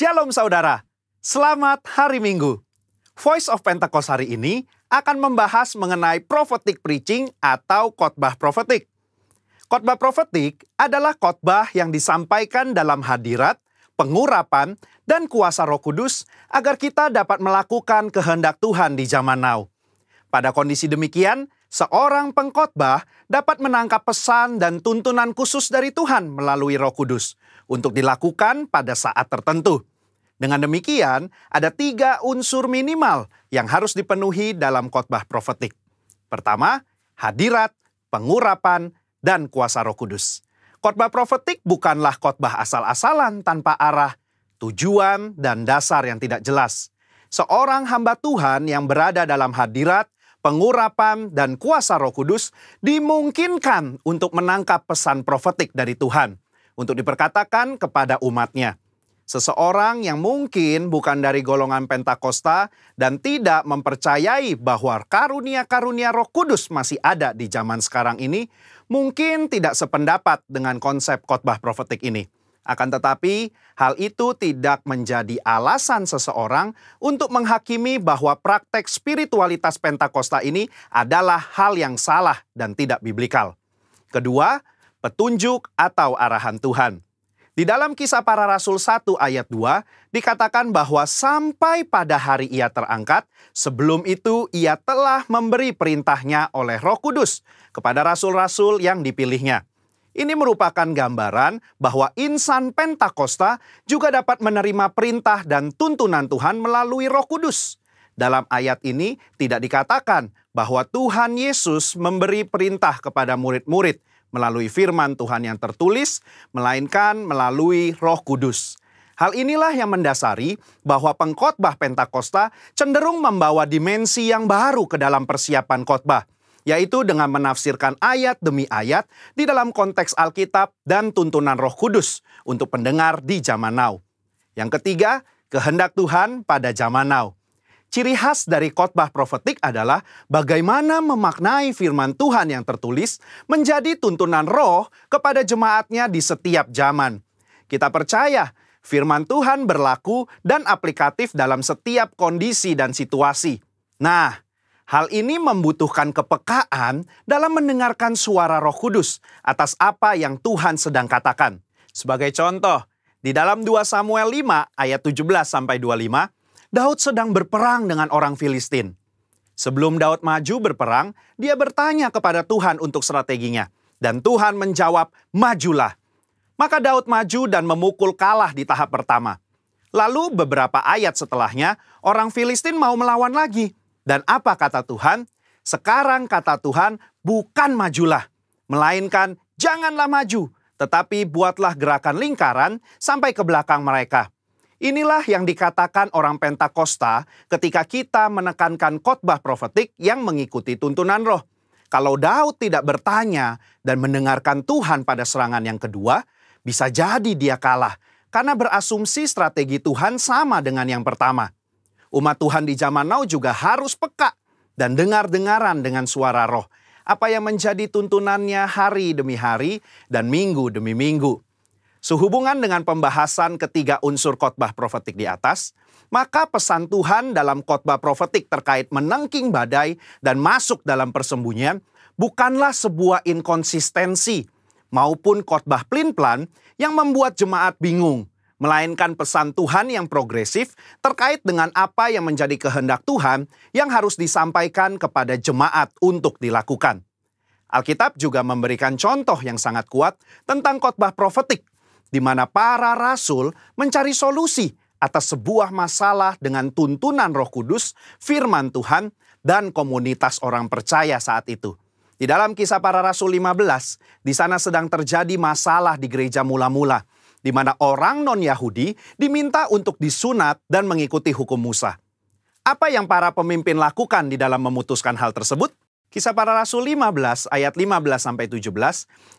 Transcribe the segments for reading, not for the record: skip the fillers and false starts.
Shalom saudara, selamat hari Minggu. Voice of Pentecost hari ini akan membahas mengenai prophetic preaching atau khotbah profetik. Khotbah profetik adalah khotbah yang disampaikan dalam hadirat, pengurapan, dan kuasa Roh Kudus agar kita dapat melakukan kehendak Tuhan di zaman now. Pada kondisi demikian, seorang pengkhotbah dapat menangkap pesan dan tuntunan khusus dari Tuhan melalui Roh Kudus untuk dilakukan pada saat tertentu. Dengan demikian, ada 3 unsur minimal yang harus dipenuhi dalam khotbah profetik. Pertama, hadirat, pengurapan, dan kuasa Roh Kudus. Khotbah profetik bukanlah khotbah asal-asalan tanpa arah, tujuan, dan dasar yang tidak jelas. Seorang hamba Tuhan yang berada dalam hadirat, pengurapan, dan kuasa Roh Kudus dimungkinkan untuk menangkap pesan profetik dari Tuhan untuk diperkatakan kepada umatnya. Seseorang yang mungkin bukan dari golongan Pentakosta dan tidak mempercayai bahwa karunia-karunia Roh Kudus masih ada di zaman sekarang ini, mungkin tidak sependapat dengan konsep khotbah profetik ini. Akan tetapi, hal itu tidak menjadi alasan seseorang untuk menghakimi bahwa praktek spiritualitas Pentakosta ini adalah hal yang salah dan tidak biblikal. Kedua, petunjuk atau arahan Tuhan. Di dalam Kisah Para Rasul 1 ayat 2, dikatakan bahwa sampai pada hari ia terangkat, sebelum itu ia telah memberi perintahnya oleh Roh Kudus kepada rasul-rasul yang dipilihnya. Ini merupakan gambaran bahwa insan Pentakosta juga dapat menerima perintah dan tuntunan Tuhan melalui Roh Kudus. Dalam ayat ini tidak dikatakan bahwa Tuhan Yesus memberi perintah kepada murid-murid melalui firman Tuhan yang tertulis, melainkan melalui Roh Kudus. Hal inilah yang mendasari bahwa pengkhotbah Pentakosta cenderung membawa dimensi yang baru ke dalam persiapan khotbah, yaitu dengan menafsirkan ayat demi ayat di dalam konteks Alkitab dan tuntunan Roh Kudus untuk pendengar di zaman now. Yang ketiga, kehendak Tuhan pada zaman now. Ciri khas dari khotbah profetik adalah bagaimana memaknai firman Tuhan yang tertulis menjadi tuntunan roh kepada jemaatnya di setiap zaman. Kita percaya firman Tuhan berlaku dan aplikatif dalam setiap kondisi dan situasi. Nah, hal ini membutuhkan kepekaan dalam mendengarkan suara Roh Kudus atas apa yang Tuhan sedang katakan. Sebagai contoh, di dalam 2 Samuel 5 ayat 17-25, Daud sedang berperang dengan orang Filistin. Sebelum Daud maju berperang, dia bertanya kepada Tuhan untuk strateginya. Dan Tuhan menjawab, majulah. Maka Daud maju dan memukul kalah di tahap pertama. Lalu beberapa ayat setelahnya, orang Filistin mau melawan lagi. Dan apa kata Tuhan? Sekarang kata Tuhan, bukan majulah, melainkan janganlah maju, tetapi buatlah gerakan lingkaran sampai ke belakang mereka. Inilah yang dikatakan orang Pentakosta ketika kita menekankan khotbah profetik yang mengikuti tuntunan roh. Kalau Daud tidak bertanya dan mendengarkan Tuhan pada serangan yang kedua, bisa jadi dia kalah karena berasumsi strategi Tuhan sama dengan yang pertama. Umat Tuhan di zaman now juga harus peka dan dengar-dengaran dengan suara roh, apa yang menjadi tuntunannya hari demi hari dan minggu demi minggu. Sehubungan dengan pembahasan ketiga unsur khotbah profetik di atas, maka pesan Tuhan dalam khotbah profetik terkait menangking badai dan masuk dalam persembunyian bukanlah sebuah inkonsistensi maupun khotbah plin-plan yang membuat jemaat bingung, melainkan pesan Tuhan yang progresif terkait dengan apa yang menjadi kehendak Tuhan yang harus disampaikan kepada jemaat untuk dilakukan. Alkitab juga memberikan contoh yang sangat kuat tentang khotbah profetik, di mana para rasul mencari solusi atas sebuah masalah dengan tuntunan Roh Kudus, firman Tuhan, dan komunitas orang percaya saat itu. Di dalam Kisah Para Rasul 15, di sana sedang terjadi masalah di gereja mula-mula, di mana orang non-Yahudi diminta untuk disunat dan mengikuti hukum Musa. Apa yang para pemimpin lakukan di dalam memutuskan hal tersebut? Kisah Para Rasul 15 ayat 15-17,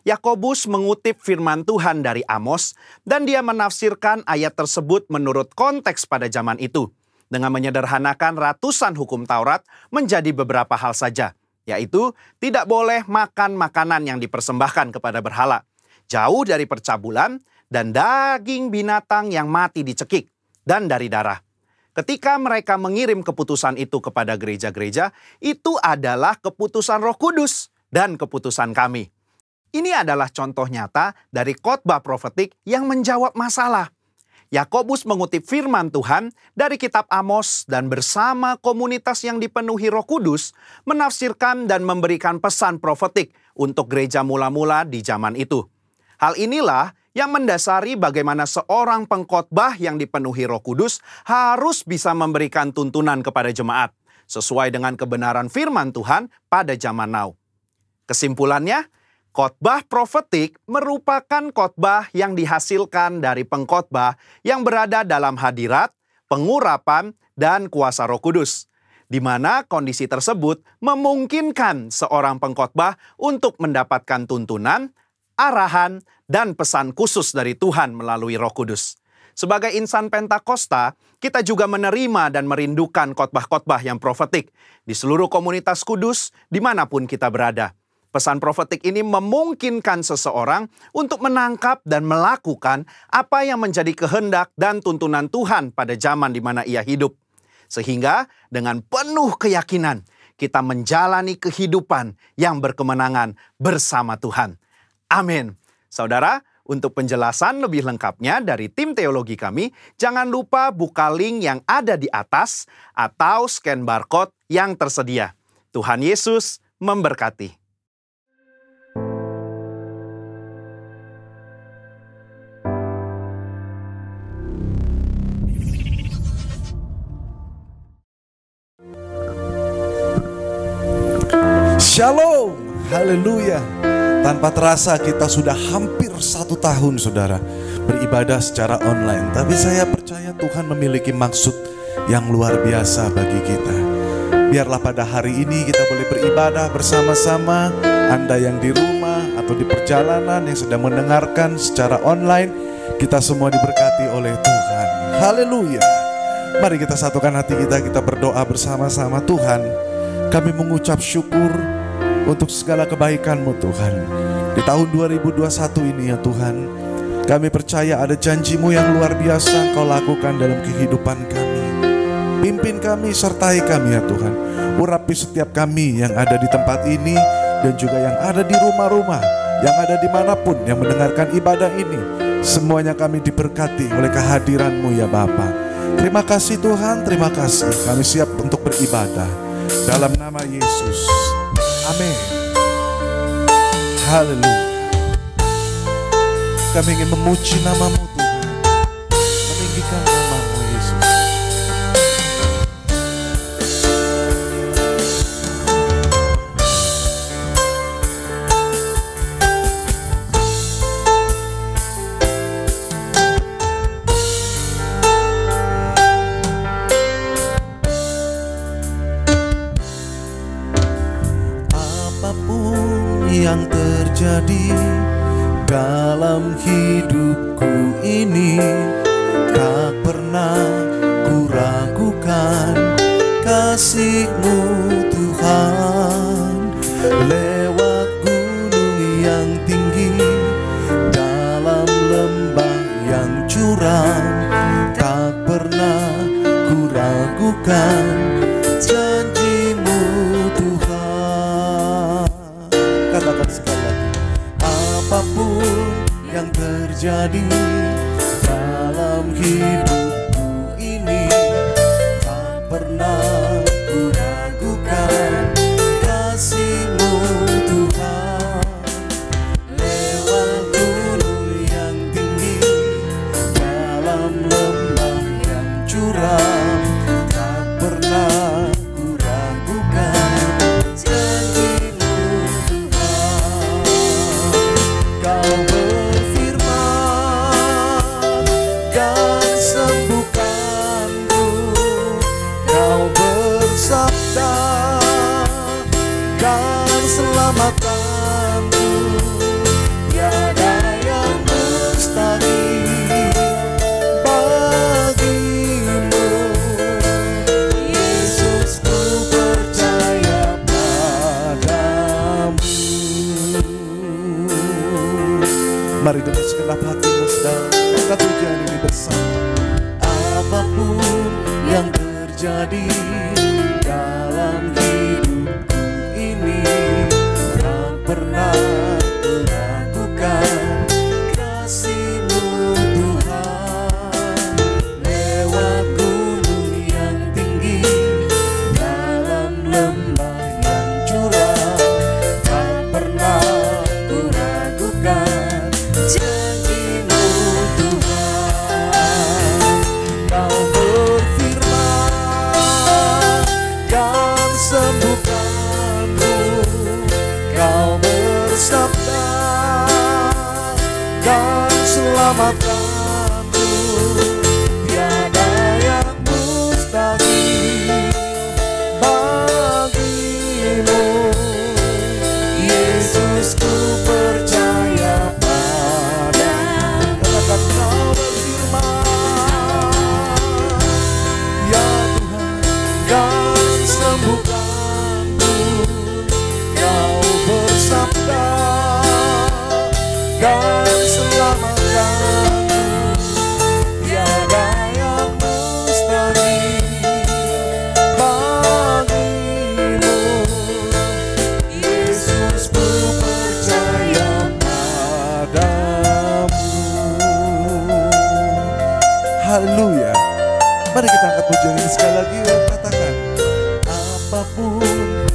Yakobus mengutip firman Tuhan dari Amos dan dia menafsirkan ayat tersebut menurut konteks pada zaman itu dengan menyederhanakan ratusan hukum Taurat menjadi beberapa hal saja, yaitu tidak boleh makan makanan yang dipersembahkan kepada berhala, jauh dari percabulan dan daging binatang yang mati dicekik, dan dari darah. Ketika mereka mengirim keputusan itu kepada gereja-gereja, itu adalah keputusan Roh Kudus dan keputusan kami. Ini adalah contoh nyata dari khotbah profetik yang menjawab masalah. Yakobus mengutip firman Tuhan dari kitab Amos dan bersama komunitas yang dipenuhi Roh Kudus menafsirkan dan memberikan pesan profetik untuk gereja mula-mula di zaman itu. Hal inilah yang mendasari bagaimana seorang pengkhotbah yang dipenuhi Roh Kudus harus bisa memberikan tuntunan kepada jemaat sesuai dengan kebenaran firman Tuhan pada zaman now. Kesimpulannya, khotbah profetik merupakan khotbah yang dihasilkan dari pengkhotbah yang berada dalam hadirat, pengurapan, dan kuasa Roh Kudus, di mana kondisi tersebut memungkinkan seorang pengkhotbah untuk mendapatkan tuntunan, arahan, dan pesan khusus dari Tuhan melalui Roh Kudus. Sebagai insan Pentakosta, kita juga menerima dan merindukan khotbah-khotbah yang profetik di seluruh komunitas kudus dimanapun kita berada. Pesan profetik ini memungkinkan seseorang untuk menangkap dan melakukan apa yang menjadi kehendak dan tuntunan Tuhan pada zaman di mana ia hidup. Sehingga dengan penuh keyakinan, kita menjalani kehidupan yang berkemenangan bersama Tuhan. Amin. Saudara, untuk penjelasan lebih lengkapnya dari tim teologi kami, jangan lupa buka link yang ada di atas atau scan barcode yang tersedia. Tuhan Yesus memberkati. Shalom, haleluya. Tanpa terasa kita sudah hampir 1 tahun saudara beribadah secara online. Tapi saya percaya Tuhan memiliki maksud yang luar biasa bagi kita. Biarlah pada hari ini kita boleh beribadah bersama-sama. Anda yang di rumah atau di perjalanan yang sedang mendengarkan secara online, kita semua diberkati oleh Tuhan. Haleluya. Mari kita satukan hati kita berdoa bersama-sama. Tuhan, kami mengucap syukur untuk segala kebaikan-Mu Tuhan. Di tahun 2021 ini ya Tuhan, kami percaya ada janji-Mu yang luar biasa Engkau lakukan dalam kehidupan kami. Pimpin kami, sertai kami ya Tuhan. Urapi setiap kami yang ada di tempat ini dan juga yang ada di rumah-rumah, yang ada dimanapun yang mendengarkan ibadah ini. Semuanya kami diberkati oleh kehadiran-Mu ya Bapa. Terima kasih Tuhan, terima kasih. Kami siap untuk beribadah dalam nama Yesus. Amin. Haleluya. Kami ingin memuji nama-Mu Tuhan, meninggikan nama-Mu Yesus. Yang terjadi dalam hidupku ini, tak pernah ku ragukan kasih-Mu Tuhan. Lewat gunung yang tinggi, dalam lembah yang curam, tak pernah ku ragukan janji-Mu Tuhan. Katakan sekali lagi. Apapun yang terjadi dalam hidupku ini, tak pernah ku ragukan kasih-Mu Tuhan. Lewat gunung yang tinggi, dalam lembah yang curam, tak pernah ku ragukan janji-Mu. Kau berfirman dan sembuhkanku, Kau bersabda dan selamatkanku. Tiada yang mustahil bagimu, Yesus, ku percaya padamu. Mari dengan segenap hatimu sedang angkat pujian ini bersama. terjadi dalam hidupku ini, tak pernah ku ragukan kasih-Mu Tuhan. Lewat gunung yang tinggi, dalam lembah yang curam, tak pernah ku ragukan janji-Mu Tuhan. Kau berfirman dan sembuhkanku, Kau bersabda dan selamatkanku. Tiada yang mustahil bagi-Mu, Yesus, ku percaya padamu. Katakan Kau berfirman, ya Tuhan, dan sembuhkanku. Kau bersabda dan selamatkanku. Tiada yang mustahil bagi-Mu, Yesus, ku percaya padamu. Haleluya. Mari kita angkat pujian ini sekali lagi dan katakan, apapun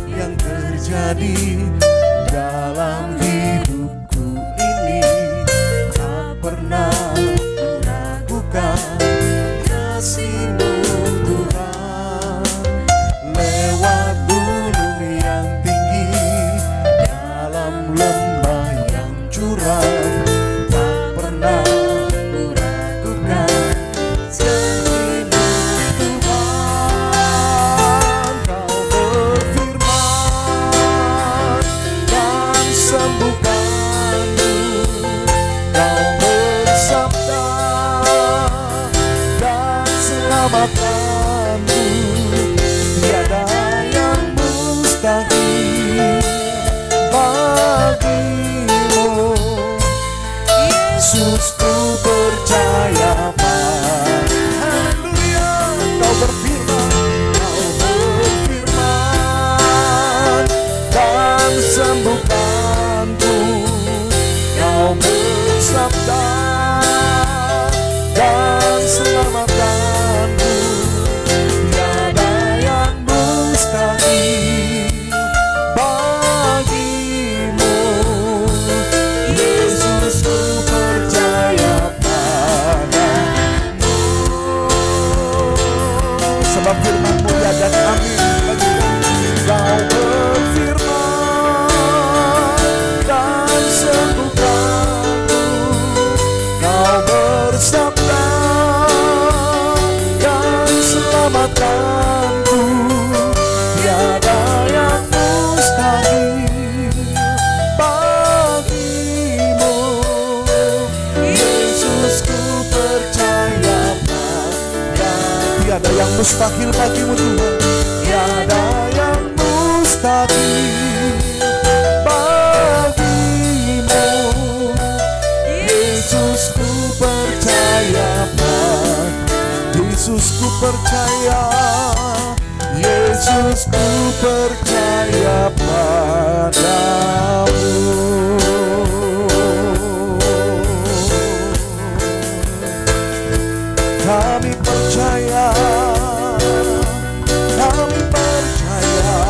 yang terjadi dalam hidupku ini, tak pernah ku ragukan kasih-Mu Tuhan. Lewat gunung yang tinggi, dalam lembah yang curam, tak pernah ku ragukan janji-Mu Tuhan. Kau berfirman dan sembuhkanku, Kau bersabda dan selamatkanku. Tiada yang mustahil bagi-Mu, Yesus, ku percaya padamu. Haleluya. Kau berfirman dan sembuhkanku, Kau bersabda dan selamatkanku. Tiada yang mustahil bagi-Mu, Yesus, ku percaya padamu. Sebab firman-Mu ya dan amin bagi kami. Kau berfirman dan sembuhkanku, Kau bersabda dan selamatkanku. Tiada yang mustahil bagi-Mu, Yesus, ku percaya padamu. Tiada yang mustahil bagi-Mu Tuhan, tiada yang mustahil bagi-Mu, Yesus, ku percaya padamu. Yesus, ku percaya, Yesus, ku percaya padamu. Kami percaya, kami percaya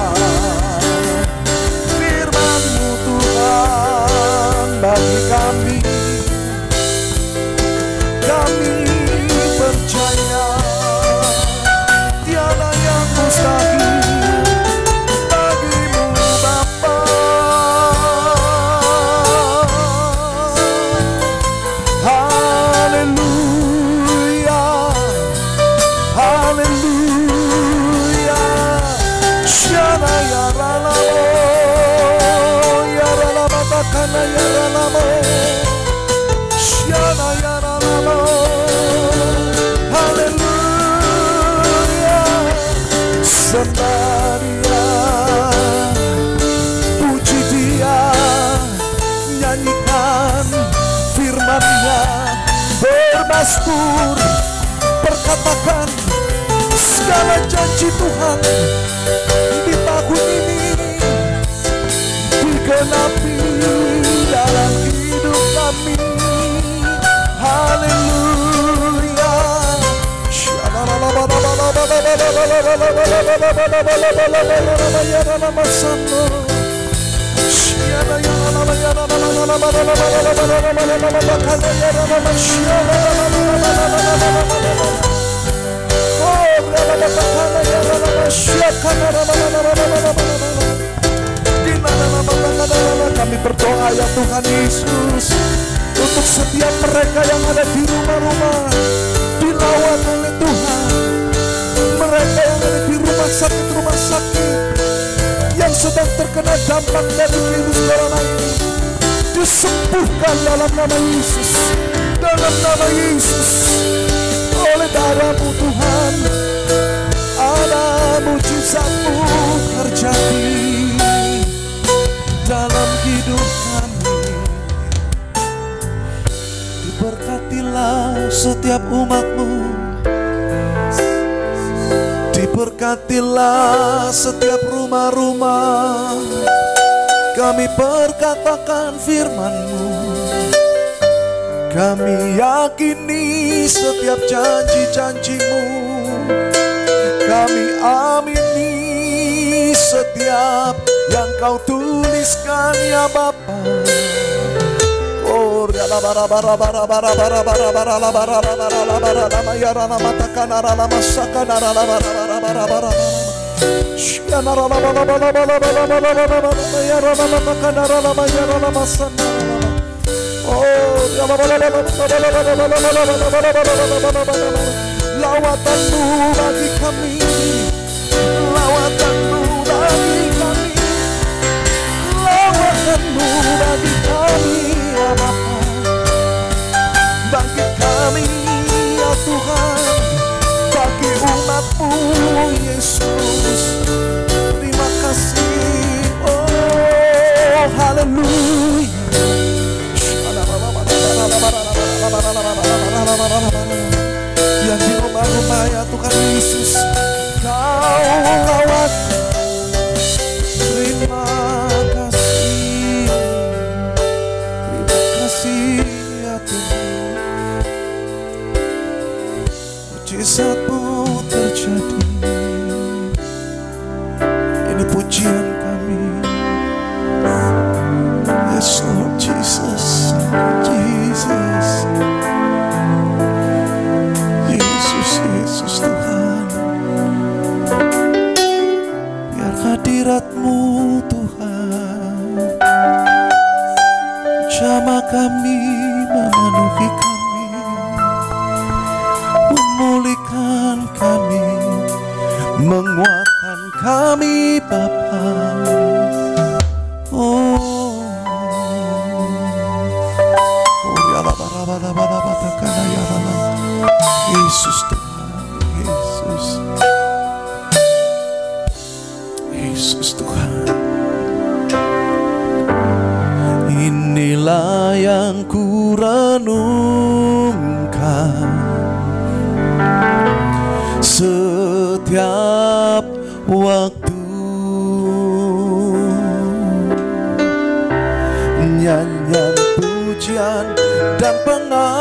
firman-Mu Tuhan bagi kami. Kami percaya tiada yang mustahil bagi-Mu Bapa. Haleluya, haleluya. Syana ya ralamo, ya ralamo takana ya ralamo. Syana ya ralamo. Haleluya. Sembah Dia, puji Dia, nyanyikan firman-Nya, bermasmur, perkatakan segala janji Tuhan di tahun ini digenapi dalam hidup kami. Haleluya. Kami berdoa ya Tuhan Yesus, untuk setiap mereka yang ada di rumah-rumah dilawat oleh Tuhan, mereka yang ada di rumah sakit yang sedang terkena dampak dari virus corona ini, disembuhkan dalam nama Yesus, dalam nama Yesus. Oleh darah-Mu Tuhan, ada mujizat-Mu terjadi dalam hidup kami. Diberkatilah setiap umat-Mu, diberkatilah setiap rumah-rumah. Kami perkatakan firman-Mu, kami yakini setiap janji-janji-Mu, kami amini setiap yang Kau tuliskan ya Bapa. Lawatan-Mu bagi kami, lawatan-Mu bagi kami, lawatan-Mu bagi kami ya Bapa, bagi kami ya Tuhan, bagi umat-Mu Yesus. Terima kasih, oh haleluya. Yang di rumah-rumah ya Tuhan Yesus, Kau lawat. Terima kasih ya Tuhan. Mujizat-Mu terjadi. Ini pujian kami. Yes Lord Jesus, Jesus, Yesus Tuhan. Biar hadirat-Mu Tuhan jamah kami, memenuhi kami, memulihkan kami, menguatkan kami Bapa. Yesus Tuhan, Yesus, Yesus Tuhan. Inilah yang ku renungkan setiap waktu, nyanyian pujian dan pengagungan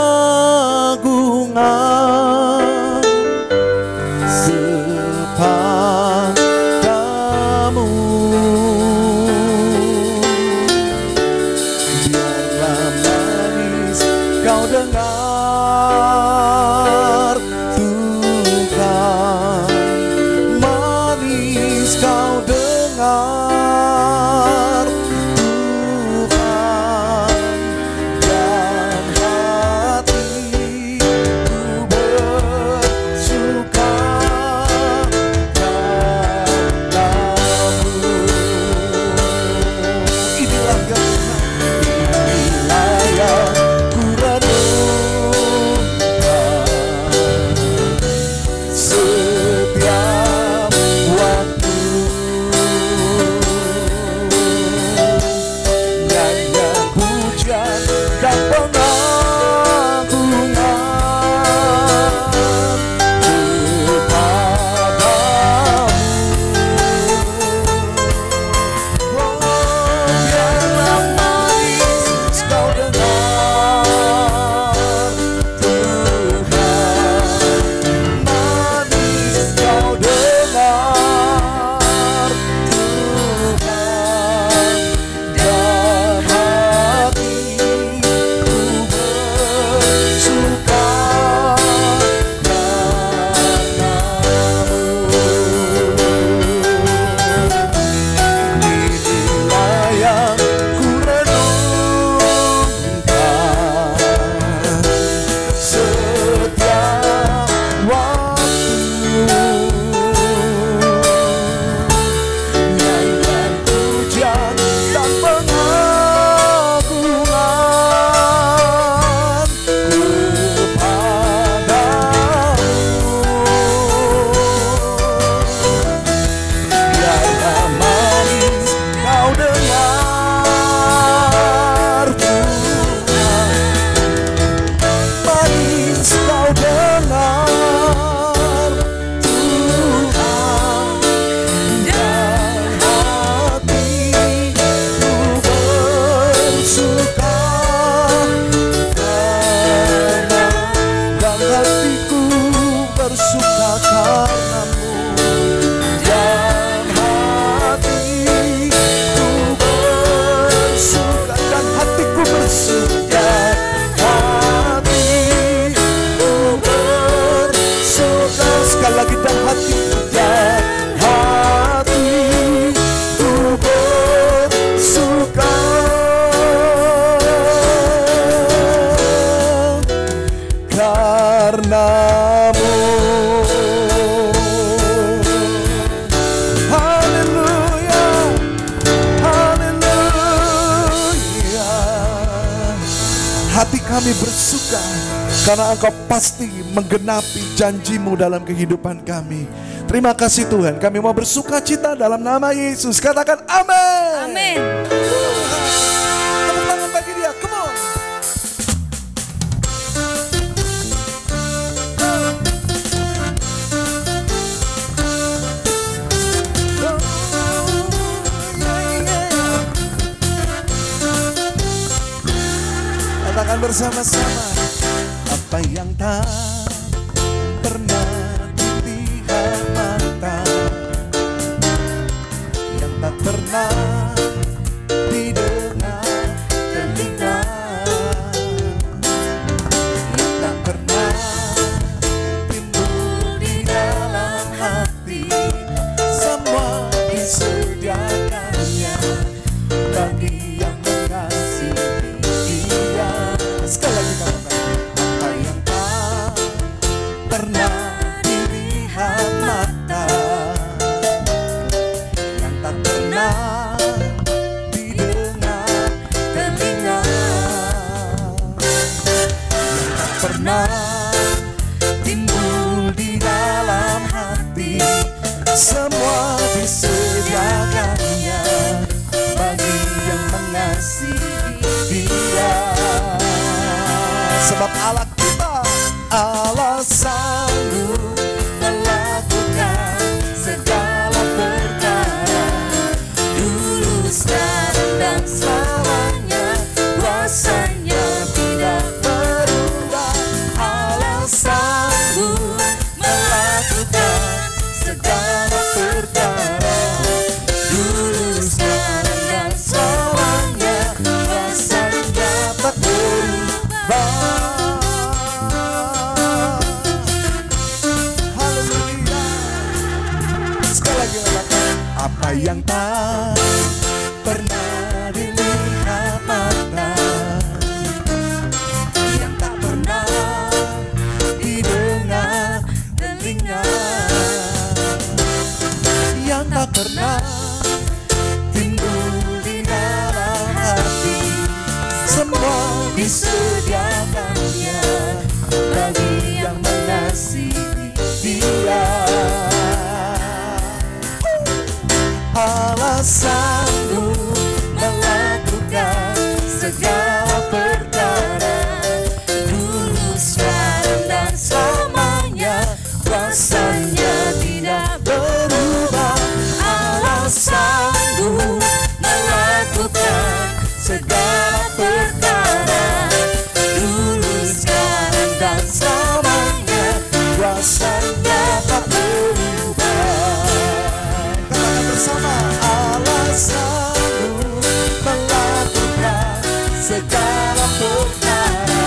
kepadamu. Biarlah manis Kau dengar Tuhan, manis Kau dengar Tuhan, dan hatiku bersuka kami bersuka karena Engkau pasti menggenapi janji-Mu dalam kehidupan kami. Terima kasih Tuhan, kami mau bersuka cita dalam nama Yesus. Katakan amin. Amin. Tepuk tangan bagi dia, come on. Katakan bersama-sama, apa yang tak pernah dilihat mata, yang tak pernah didengar telinga, yang tak pernah timbul di dalam hati, semua disediakannya bagi yang mengasihi Dia. Sekali lagi katakan, apa yang tak pernah dilihat mata, yang tak pernah didengar telinga, yang tak pernah timbul di dalam hati, semua disediakannya bagi yang mengasihi Dia. Sebab Allah kita, Allah sanggup melakukan segala perkara, dulu, sekarang, dan selamanya. Kuasanya tidak berubah. Allah sanggup melakukan segala perkara, dulu, sekarang, dan selamanya. Kuasanya tak berubah. Haleluya. Sekali lagi katakan, apa yang tak pernah dilihat mata, yang tak pernah didengar telinga, yang tak pernah timbul di dalam hati, semua disediakannya bagi yang mengasihi Dia. Allah sanggup melakukan segala perkara, dulu, sekarang, dan selamanya. Kuasanya tidak berubah. Allah sanggup melakukan segala perkara, dulu, sekarang, dan selamanya. Kuasanya tak berubah. Katakan bersama, Allah sanggup melakukan segala perkara,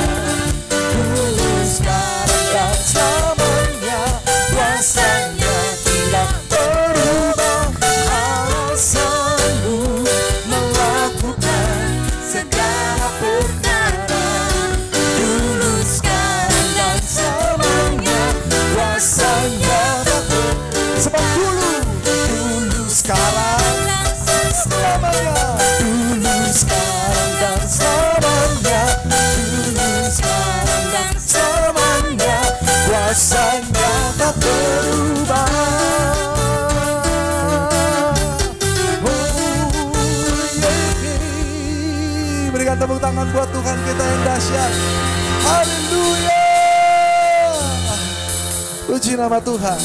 dulu, sekarang, dan selamanya. Kuasanya tidak berubah. Allah sanggup melakukan segala perkara, dulu, sekarang, dan selamanya. Kuasanya tak berubah. Sebab dulu, sekarang, selamanya. Dulu, sekarang, dan selamanya. Dulu, sekarang, dan selamanya. Kuasanya tak berubah. Berikan tepuk tangan buat Tuhan kita yang dahsyat. Haleluya. Puji nama Tuhan.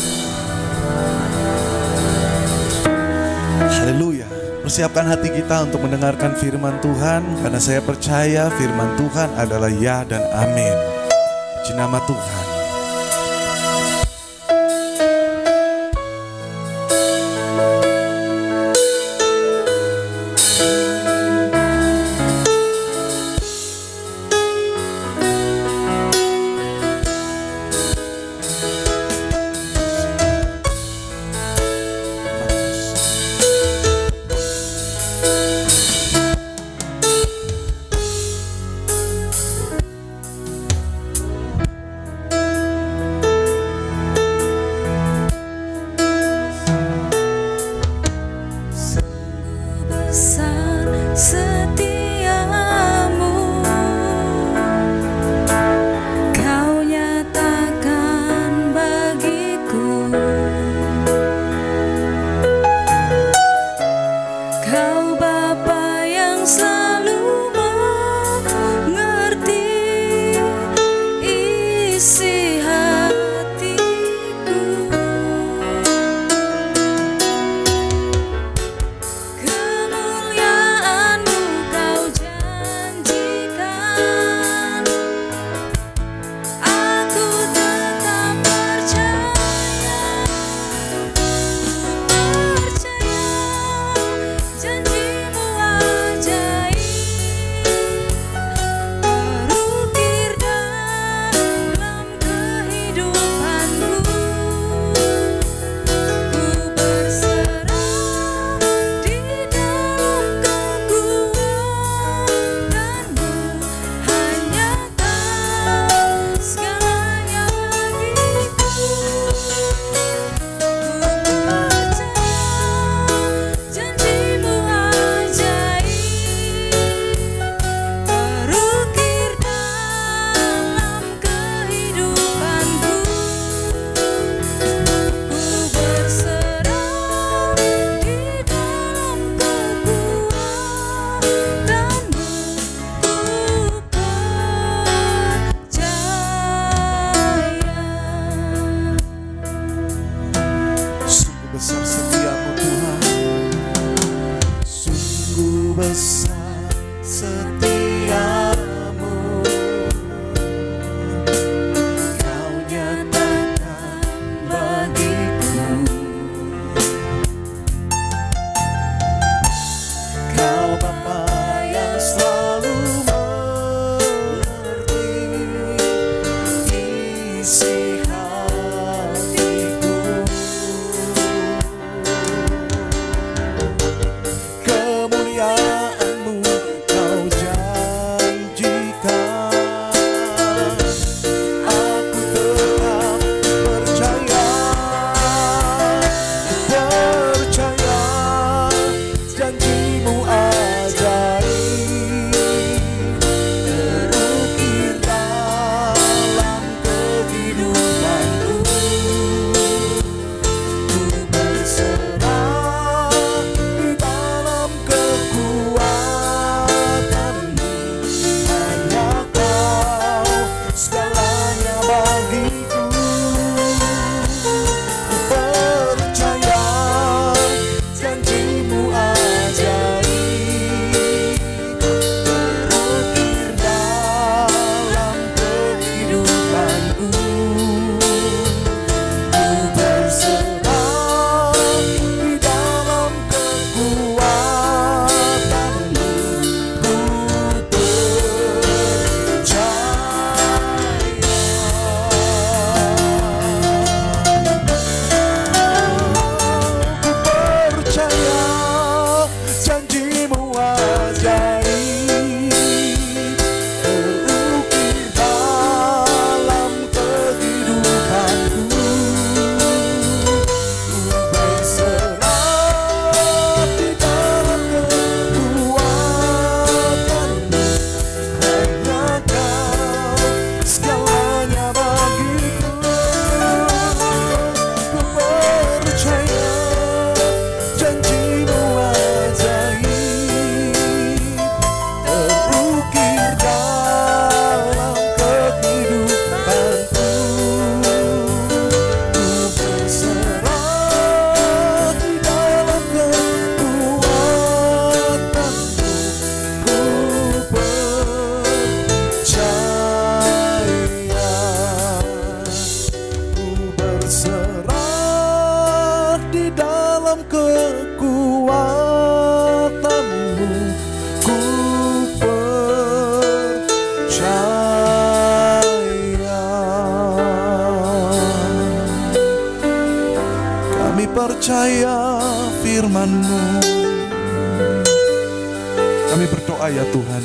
Haleluya. Persiapkan hati kita untuk mendengarkan firman Tuhan, karena saya percaya firman Tuhan adalah ya dan amin. Puji nama Tuhan. besar setiamu, Kau nyatakan bagiku. Kau Bapa yang selalu mengerti isi hatiku. Kemuliaan-Mu Kau janjikan, aku tetap percaya, percaya janji-Mu ajaib, terukir dalam kehidupanku. Ku berserah di dalam kekuatan-Mu, hanya Kau segalanya bagiku. Ku percaya janji-Mu ajaib, terukir dalam kehidupanku. Ku berserah di dalam kekuatan-Mu. Ku percaya janji-Mu ajaib, terukir dalam kehidupanku. Ku berserah di dalam kekuatan-Mu, hanya Kau segalanya bagiku. Ku percaya janji-Mu ajaib, terukir dalam kehidupanku. Ku berserah di dalam kekuatan-Mu. Ku berserah di dalam kekuatan-Mu. Ku percaya. Kami percaya firman-Mu. Kami berdoa ya Tuhan,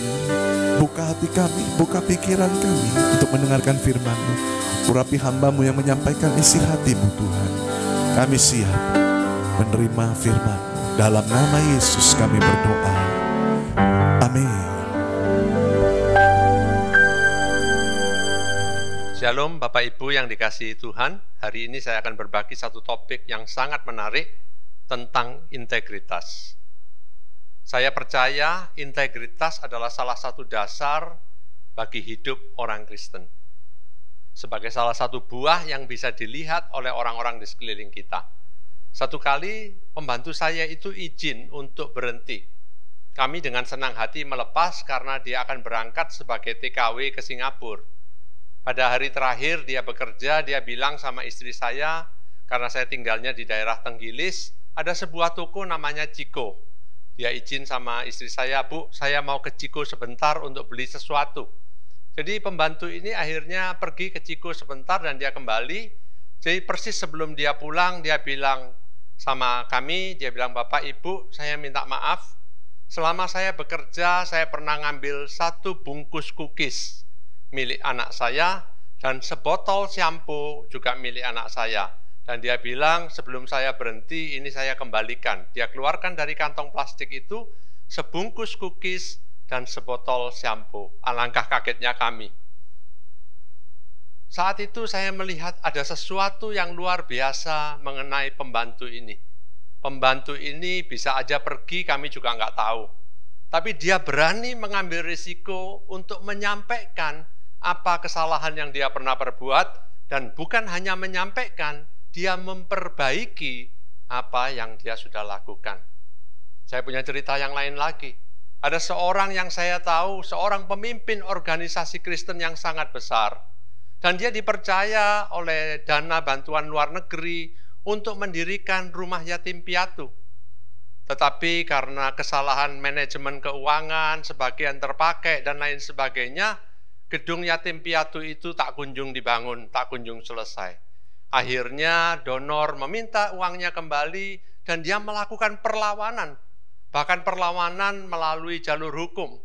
buka hati kami, buka pikiran kami untuk mendengarkan firman-Mu. Urapi hamba-Mu yang menyampaikan isi hati-Mu Tuhan. Kami siap menerima firman-Mu. Dalam nama Yesus kami berdoa. Amin. Shalom Bapak Ibu yang dikasihi Tuhan. Hari ini saya akan berbagi satu topik yang sangat menarik tentang integritas. Saya percaya integritas adalah salah satu dasar bagi hidup orang Kristen. Sebagai salah satu buah yang bisa dilihat oleh orang-orang di sekeliling kita. Satu kali pembantu saya itu izin untuk berhenti. Kami dengan senang hati melepas karena dia akan berangkat sebagai TKW ke Singapura. Pada hari terakhir dia bekerja, dia bilang sama istri saya, karena saya tinggalnya di daerah Tenggilis, ada sebuah toko namanya Ciko. Dia izin sama istri saya, Bu, saya mau ke Ciko sebentar untuk beli sesuatu. Jadi pembantu ini akhirnya pergi ke Ciko sebentar dan dia kembali. Jadi persis sebelum dia pulang, dia bilang sama kami, dia bilang, Bapak, Ibu, saya minta maaf. Selama saya bekerja, saya pernah ngambil 1 bungkus cookies milik anak saya, dan sebotol shampoo juga milik anak saya. Dan dia bilang, sebelum saya berhenti, ini saya kembalikan. Dia keluarkan dari kantong plastik itu, sebungkus cookies dan sebotol shampoo. Alangkah kagetnya kami. Saat itu saya melihat ada sesuatu yang luar biasa mengenai pembantu ini. Pembantu ini bisa aja pergi, kami juga nggak tahu. Tapi dia berani mengambil risiko untuk menyampaikan apa kesalahan yang dia pernah perbuat, dan bukan hanya menyampaikan, dia memperbaiki apa yang dia sudah lakukan. Saya punya cerita yang lain lagi. Ada seorang yang saya tahu, seorang pemimpin organisasi Kristen yang sangat besar. Dan dia dipercaya oleh dana bantuan luar negeri untuk mendirikan rumah yatim piatu. Tetapi karena kesalahan manajemen keuangan, sebagian terpakai dan lain sebagainya, gedung yatim piatu itu tak kunjung dibangun, tak kunjung selesai. Akhirnya donor meminta uangnya kembali dan dia melakukan perlawanan. Bahkan perlawanan melalui jalur hukum.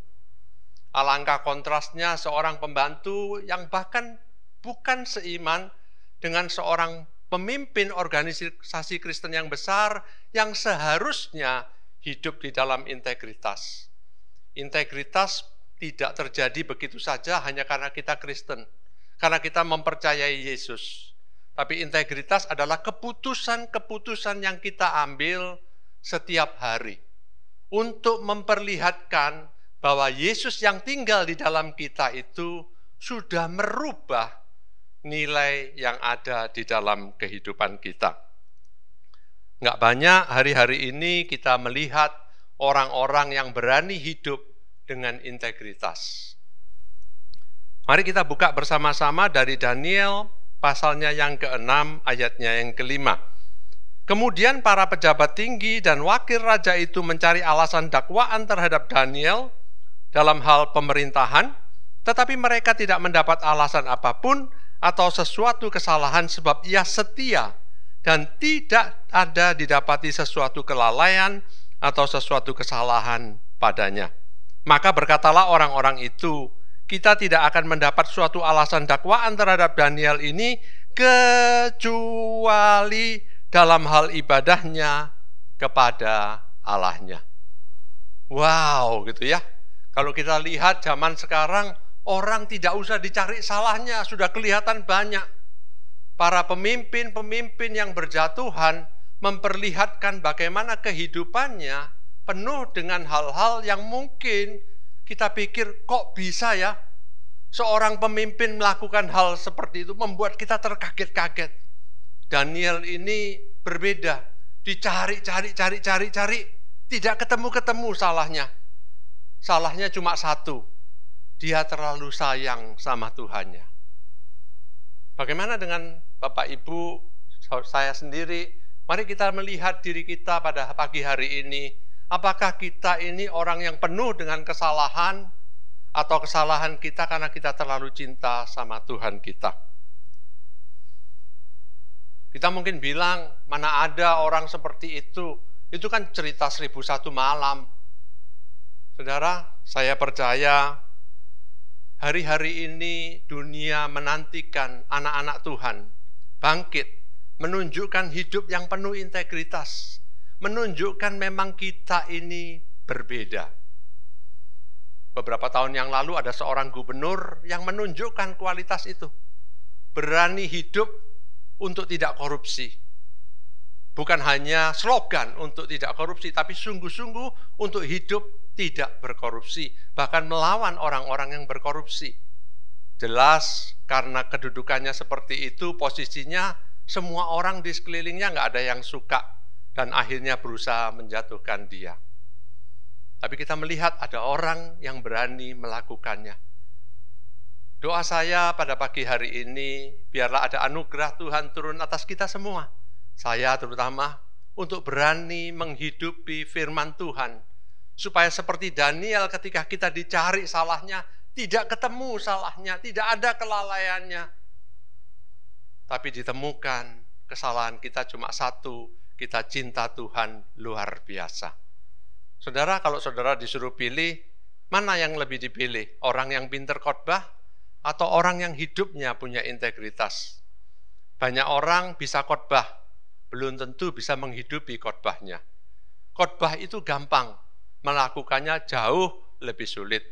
Alangkah kontrasnya seorang pembantu yang bahkan bukan seiman dengan seorang pemimpin organisasi Kristen yang besar yang seharusnya hidup di dalam integritas. Integritas tidak terjadi begitu saja hanya karena kita Kristen, karena kita mempercayai Yesus. Tapi integritas adalah keputusan-keputusan yang kita ambil setiap hari untuk memperlihatkan bahwa Yesus yang tinggal di dalam kita itu sudah merubah nilai yang ada di dalam kehidupan kita. Nggak banyak hari-hari ini kita melihat orang-orang yang berani hidup dengan integritas. Mari kita buka bersama-sama dari Daniel pasalnya yang ke-6 ayatnya yang ke-5. Kemudian para pejabat tinggi dan wakil raja itu mencari alasan dakwaan terhadap Daniel dalam hal pemerintahan, tetapi mereka tidak mendapat alasan apapun atau sesuatu kesalahan sebab ia setia dan tidak ada didapati sesuatu kelalaian atau sesuatu kesalahan padanya. Maka berkatalah orang-orang itu, kita tidak akan mendapat suatu alasan dakwaan terhadap Daniel ini kecuali dalam hal ibadahnya kepada Allahnya. Wow, gitu ya. Kalau kita lihat zaman sekarang, orang tidak usah dicari salahnya, sudah kelihatan banyak. Para pemimpin-pemimpin yang berjatuhan memperlihatkan bagaimana kehidupannya penuh dengan hal-hal yang mungkin kita pikir, kok bisa ya seorang pemimpin melakukan hal seperti itu, membuat kita terkaget-kaget. Daniel ini berbeda, dicari, tidak ketemu salahnya. Salahnya cuma satu, dia terlalu sayang sama Tuhannya. Bagaimana dengan Bapak Ibu, saya sendiri, mari kita melihat diri kita pada pagi hari ini. Apakah kita ini orang yang penuh dengan kesalahan, atau kesalahan kita karena kita terlalu cinta sama Tuhan kita? Kita mungkin bilang, mana ada orang seperti itu kan cerita 1001 malam. Saudara, saya percaya hari-hari ini dunia menantikan anak-anak Tuhan bangkit, menunjukkan hidup yang penuh integritas, menunjukkan memang kita ini berbeda. Beberapa tahun yang lalu ada seorang gubernur yang menunjukkan kualitas itu. Berani hidup untuk tidak korupsi. Bukan hanya slogan untuk tidak korupsi, tapi sungguh-sungguh untuk hidup tidak berkorupsi, bahkan melawan orang-orang yang berkorupsi. Jelas karena kedudukannya seperti itu, posisinya semua orang di sekelilingnya nggak ada yang suka, dan akhirnya berusaha menjatuhkan dia. Tapi kita melihat ada orang yang berani melakukannya. Doa saya pada pagi hari ini, biarlah ada anugerah Tuhan turun atas kita semua. Saya terutama untuk berani menghidupi firman Tuhan. Supaya seperti Daniel ketika kita dicari salahnya, tidak ketemu salahnya, tidak ada kelalaiannya. Tapi ditemukan kesalahan kita cuma satu, kita cinta Tuhan luar biasa. Saudara, kalau saudara disuruh pilih, mana yang lebih dipilih? Orang yang pintar khotbah atau orang yang hidupnya punya integritas? Banyak orang bisa khotbah, belum tentu bisa menghidupi khotbahnya. Khotbah itu gampang, melakukannya jauh lebih sulit.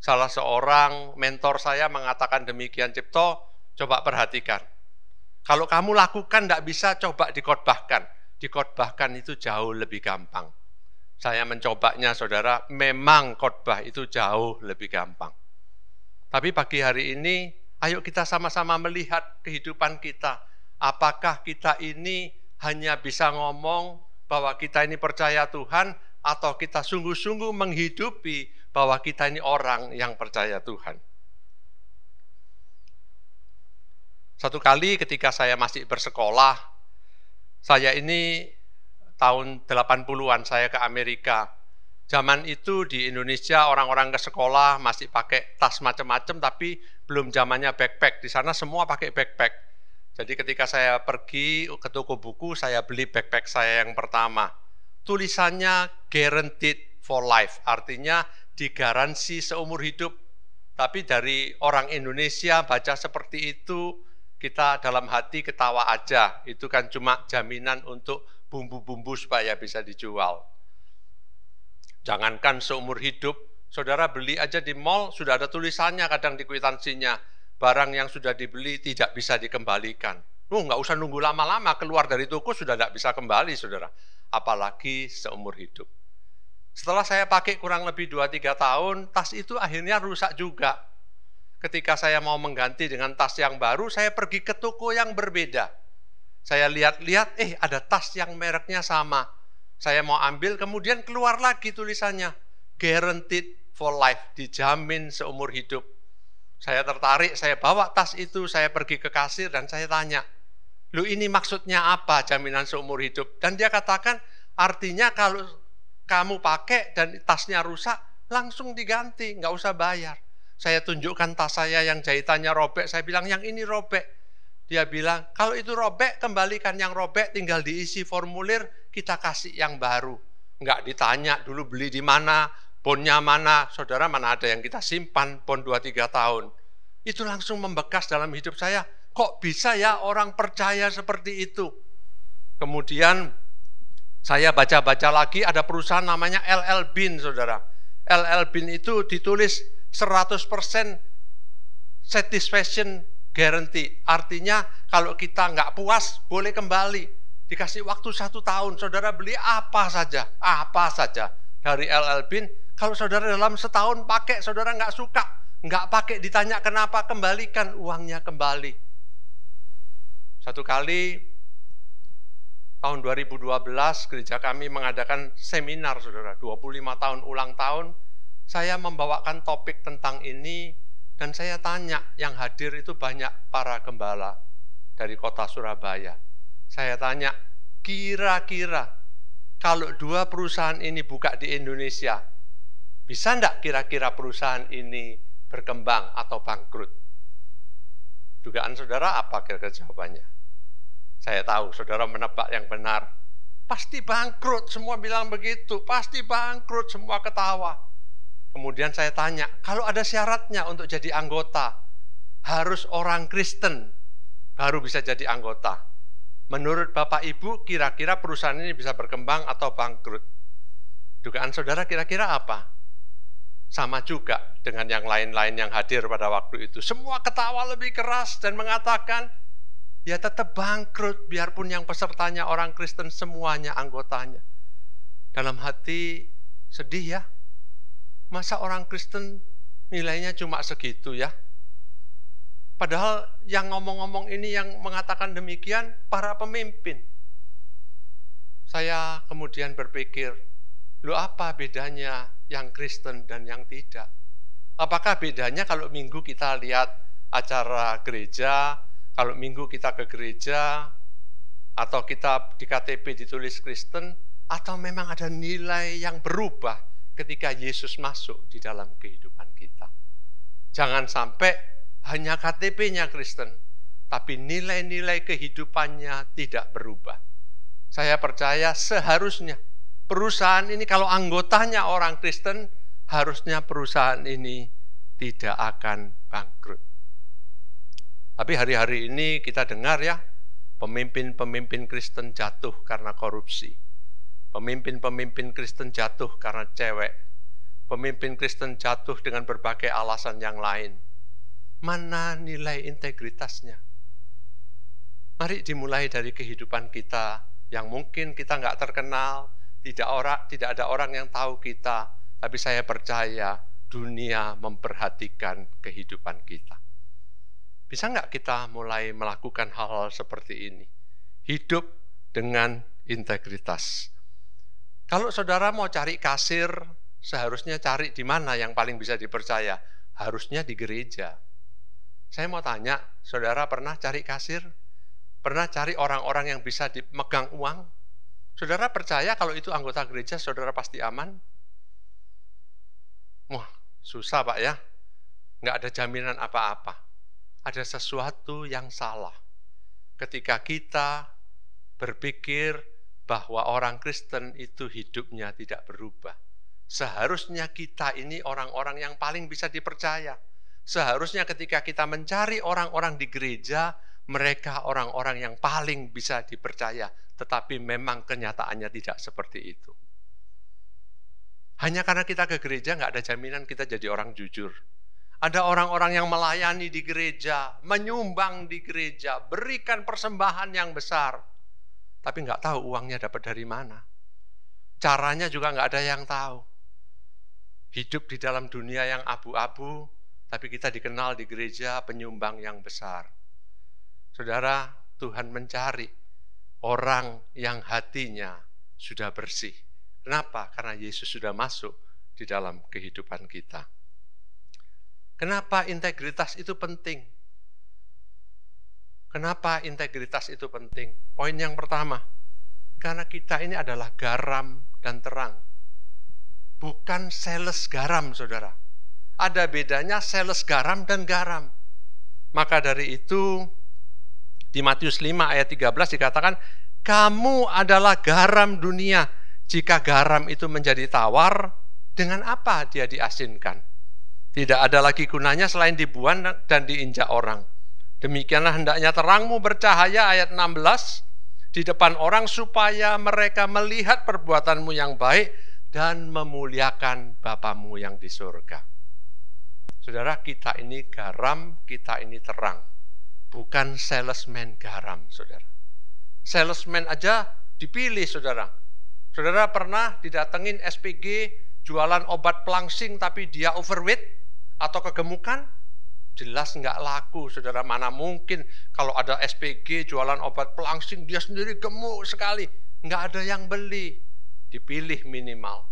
Salah seorang mentor saya mengatakan demikian, Cipto, coba perhatikan. Kalau kamu lakukan tidak bisa, coba dikhotbahkan. Dikhotbahkan itu jauh lebih gampang. Saya mencobanya, saudara, memang khotbah itu jauh lebih gampang. Tapi pagi hari ini, ayo kita sama-sama melihat kehidupan kita. Apakah kita ini hanya bisa ngomong bahwa kita ini percaya Tuhan, atau kita sungguh-sungguh menghidupi bahwa kita ini orang yang percaya Tuhan. Satu kali ketika saya masih bersekolah, saya ini tahun 80-an saya ke Amerika. Zaman itu di Indonesia orang-orang ke sekolah masih pakai tas macam-macam, tapi belum zamannya backpack. Di sana semua pakai backpack. Jadi ketika saya pergi ke toko buku, saya beli backpack saya yang pertama. Tulisannya guaranteed for life, artinya digaransi seumur hidup. Tapi dari orang Indonesia baca seperti itu, kita dalam hati ketawa aja. Itu kan cuma jaminan untuk bumbu-bumbu supaya bisa dijual. Jangankan seumur hidup, saudara beli aja di mall, sudah ada tulisannya kadang di kwitansinya. Barang yang sudah dibeli tidak bisa dikembalikan. Nggak usah nunggu lama-lama, keluar dari toko sudah tidak bisa kembali, saudara. Apalagi seumur hidup. Setelah saya pakai kurang lebih 2-3 tahun, tas itu akhirnya rusak juga. Ketika saya mau mengganti dengan tas yang baru, saya pergi ke toko yang berbeda. Saya lihat-lihat, ada tas yang mereknya sama. Saya mau ambil, kemudian keluar lagi tulisannya. Guaranteed for life, dijamin seumur hidup. Saya tertarik, saya bawa tas itu, saya pergi ke kasir dan saya tanya, "Lu ini maksudnya apa jaminan seumur hidup?" Dan dia katakan, artinya kalau kamu pakai dan tasnya rusak, langsung diganti, nggak usah bayar. Saya tunjukkan tas saya yang jahitannya robek, saya bilang yang ini robek. Dia bilang, kalau itu robek, kembalikan yang robek, tinggal diisi formulir, kita kasih yang baru. Nggak ditanya dulu beli di mana, bonnya mana, saudara mana ada yang kita simpan bon 2-3 tahun. Itu langsung membekas dalam hidup saya, kok bisa ya orang percaya seperti itu. Kemudian saya baca-baca lagi ada perusahaan namanya LL Bean, saudara. LL Bean itu ditulis 100% satisfaction guarantee. Artinya kalau kita nggak puas boleh kembali. Dikasih waktu 1 tahun, saudara beli apa saja dari LL Bean. Kalau saudara dalam setahun pakai, saudara nggak suka, nggak pakai, ditanya kenapa, kembalikan uangnya kembali. Satu kali tahun 2012 gereja kami mengadakan seminar, saudara, 25 tahun ulang tahun. Saya membawakan topik tentang ini dan saya tanya, yang hadir itu banyak para gembala dari kota Surabaya. Saya tanya, kira-kira kalau 2 perusahaan ini buka di Indonesia, bisa enggak kira-kira perusahaan ini berkembang atau bangkrut? Dugaan saudara apa kira-kira jawabannya? Saya tahu saudara menebak yang benar. Pasti bangkrut, semua bilang begitu. Pasti bangkrut, semua ketawa. Kemudian saya tanya, kalau ada syaratnya untuk jadi anggota, harus orang Kristen baru bisa jadi anggota. Menurut Bapak Ibu, kira-kira perusahaan ini bisa berkembang atau bangkrut? Dugaan saudara kira-kira apa? Sama juga dengan yang lain-lain yang hadir pada waktu itu. Semua ketawa lebih keras dan mengatakan, ya tetap bangkrut, biarpun yang pesertanya orang Kristen semuanya anggotanya. Dalam hati sedih ya, masa orang Kristen nilainya cuma segitu ya? Padahal yang ngomong-ngomong ini, yang mengatakan demikian, para pemimpin. Saya kemudian berpikir, apa bedanya yang Kristen dan yang tidak? Apakah bedanya kalau minggu kita lihat acara gereja, kalau minggu kita ke gereja, atau kita di KTP ditulis Kristen, atau memang ada nilai yang berubah ketika Yesus masuk di dalam kehidupan kita? Jangan sampai hanya KTP-nya Kristen, tapi nilai-nilai kehidupannya tidak berubah. Saya percaya seharusnya perusahaan ini kalau anggotanya orang Kristen, harusnya perusahaan ini tidak akan bangkrut. Tapi hari-hari ini kita dengar ya, pemimpin-pemimpin Kristen jatuh karena korupsi. Pemimpin-pemimpin Kristen jatuh karena cewek. Pemimpin Kristen jatuh dengan berbagai alasan yang lain. Mana nilai integritasnya? Mari dimulai dari kehidupan kita yang mungkin kita nggak terkenal, tidak ada orang yang tahu kita, tapi saya percaya dunia memperhatikan kehidupan kita. Bisa nggak kita mulai melakukan hal-hal seperti ini? Hidup dengan integritas. Kalau saudara mau cari kasir, seharusnya cari di mana yang paling bisa dipercaya? Harusnya di gereja. Saya mau tanya, saudara pernah cari kasir? Pernah cari orang-orang yang bisa dimegang uang? Saudara percaya kalau itu anggota gereja, saudara pasti aman? Wah, susah Pak ya. Nggak ada jaminan apa-apa. Ada sesuatu yang salah. Ketika kita berpikir bahwa orang Kristen itu hidupnya tidak berubah. Seharusnya kita ini orang-orang yang paling bisa dipercaya. Seharusnya ketika kita mencari orang-orang di gereja, mereka orang-orang yang paling bisa dipercaya. Tetapi memang kenyataannya tidak seperti itu. Hanya karena kita ke gereja nggak ada jaminan kita jadi orang jujur. Ada orang-orang yang melayani di gereja, menyumbang di gereja, berikan persembahan yang besar. Tapi nggak tahu uangnya dapat dari mana. Caranya juga nggak ada yang tahu. Hidup di dalam dunia yang abu-abu, tapi kita dikenal di gereja penyumbang yang besar. Saudara, Tuhan mencari orang yang hatinya sudah bersih. Kenapa? Karena Yesus sudah masuk di dalam kehidupan kita. Kenapa integritas itu penting? Kenapa integritas itu penting? Poin yang pertama, karena kita ini adalah garam dan terang. Bukan sales garam, saudara. Ada bedanya sales garam dan garam. Maka dari itu, di Matius 5 ayat 13 dikatakan, kamu adalah garam dunia. Jika garam itu menjadi tawar, dengan apa dia diasinkan? Tidak ada lagi gunanya selain dibuang dan diinjak orang. Demikianlah hendaknya terangmu bercahaya, ayat 16, di depan orang supaya mereka melihat perbuatanmu yang baik dan memuliakan Bapamu yang di surga. Saudara, kita ini garam, kita ini terang. Bukan salesman garam, saudara. Salesman aja dipilih, saudara. Saudara pernah didatengin SPG jualan obat pelangsing tapi dia overweight atau kegemukan? Jelas nggak laku, saudara. Mana mungkin kalau ada SPG jualan obat pelangsing dia sendiri gemuk sekali. Nggak ada yang beli. Dipilih minimal.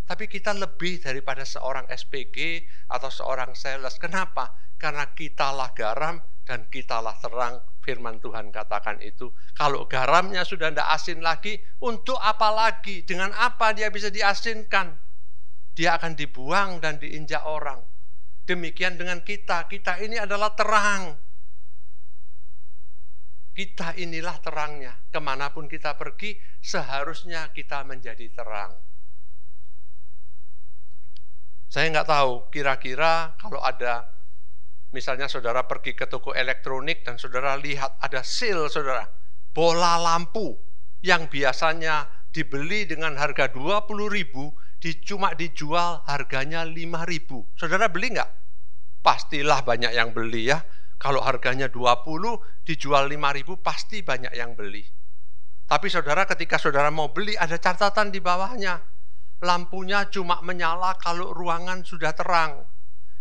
Tapi kita lebih daripada seorang SPG atau seorang sales. Kenapa? Karena kitalah garam dan kitalah terang. Firman Tuhan katakan itu. Kalau garamnya sudah tidak asin lagi, untuk apa lagi? Dengan apa dia bisa diasinkan? Dia akan dibuang dan diinjak orang. Demikian dengan kita. Kita ini adalah terang. Kita inilah terangnya. Kemanapun kita pergi, seharusnya kita menjadi terang. Saya nggak tahu, kira-kira kalau ada, misalnya saudara pergi ke toko elektronik dan saudara lihat ada sale, saudara, bola lampu yang biasanya dibeli dengan harga 20.000, cuma dijual harganya 5.000. Saudara beli nggak? Pastilah banyak yang beli ya. Kalau harganya 20, dijual 5.000, pasti banyak yang beli. Tapi saudara, ketika saudara mau beli, ada catatan di bawahnya. Lampunya cuma menyala kalau ruangan sudah terang.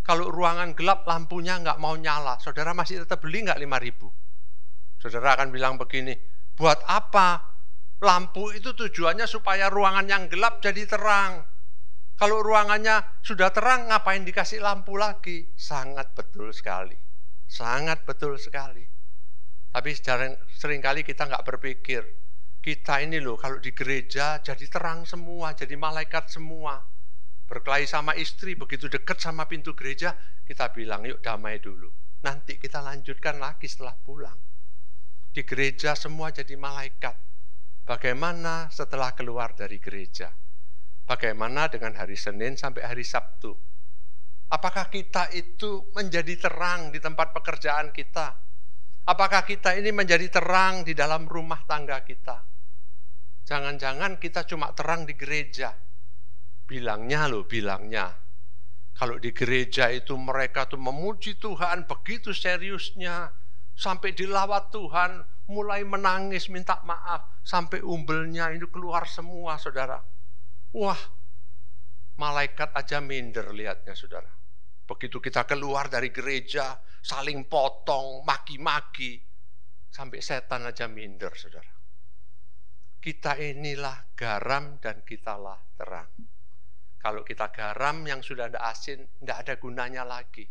Kalau ruangan gelap, lampunya nggak mau nyala. Saudara masih tetap beli nggak 5.000? Saudara akan bilang begini, buat apa? Lampu itu tujuannya supaya ruangan yang gelap jadi terang. Kalau ruangannya sudah terang, ngapain dikasih lampu lagi? Sangat betul sekali. Sangat betul sekali. Tapi seringkali kita nggak berpikir, kita ini loh kalau di gereja jadi terang semua, jadi malaikat semua. Berkelahi sama istri, begitu dekat sama pintu gereja, kita bilang yuk damai dulu. Nanti kita lanjutkan lagi setelah pulang. Di gereja semua jadi malaikat. Bagaimana setelah keluar dari gereja? Bagaimana dengan hari Senin sampai hari Sabtu? Apakah kita itu menjadi terang di tempat pekerjaan kita? Apakah kita ini menjadi terang di dalam rumah tangga kita? Jangan-jangan kita cuma terang di gereja. Bilangnya. Kalau di gereja itu mereka tuh memuji Tuhan begitu seriusnya. Sampai dilawat Tuhan, mulai menangis, minta maaf. Sampai umbelnya itu keluar semua, saudara. Wah, malaikat aja minder lihatnya, saudara. Begitu kita keluar dari gereja, saling potong, maki-maki. Sampai setan aja minder, saudara. kita inilah garam dan kitalah terang. Kalau kita garam yang sudah ada asin, tidak ada gunanya lagi.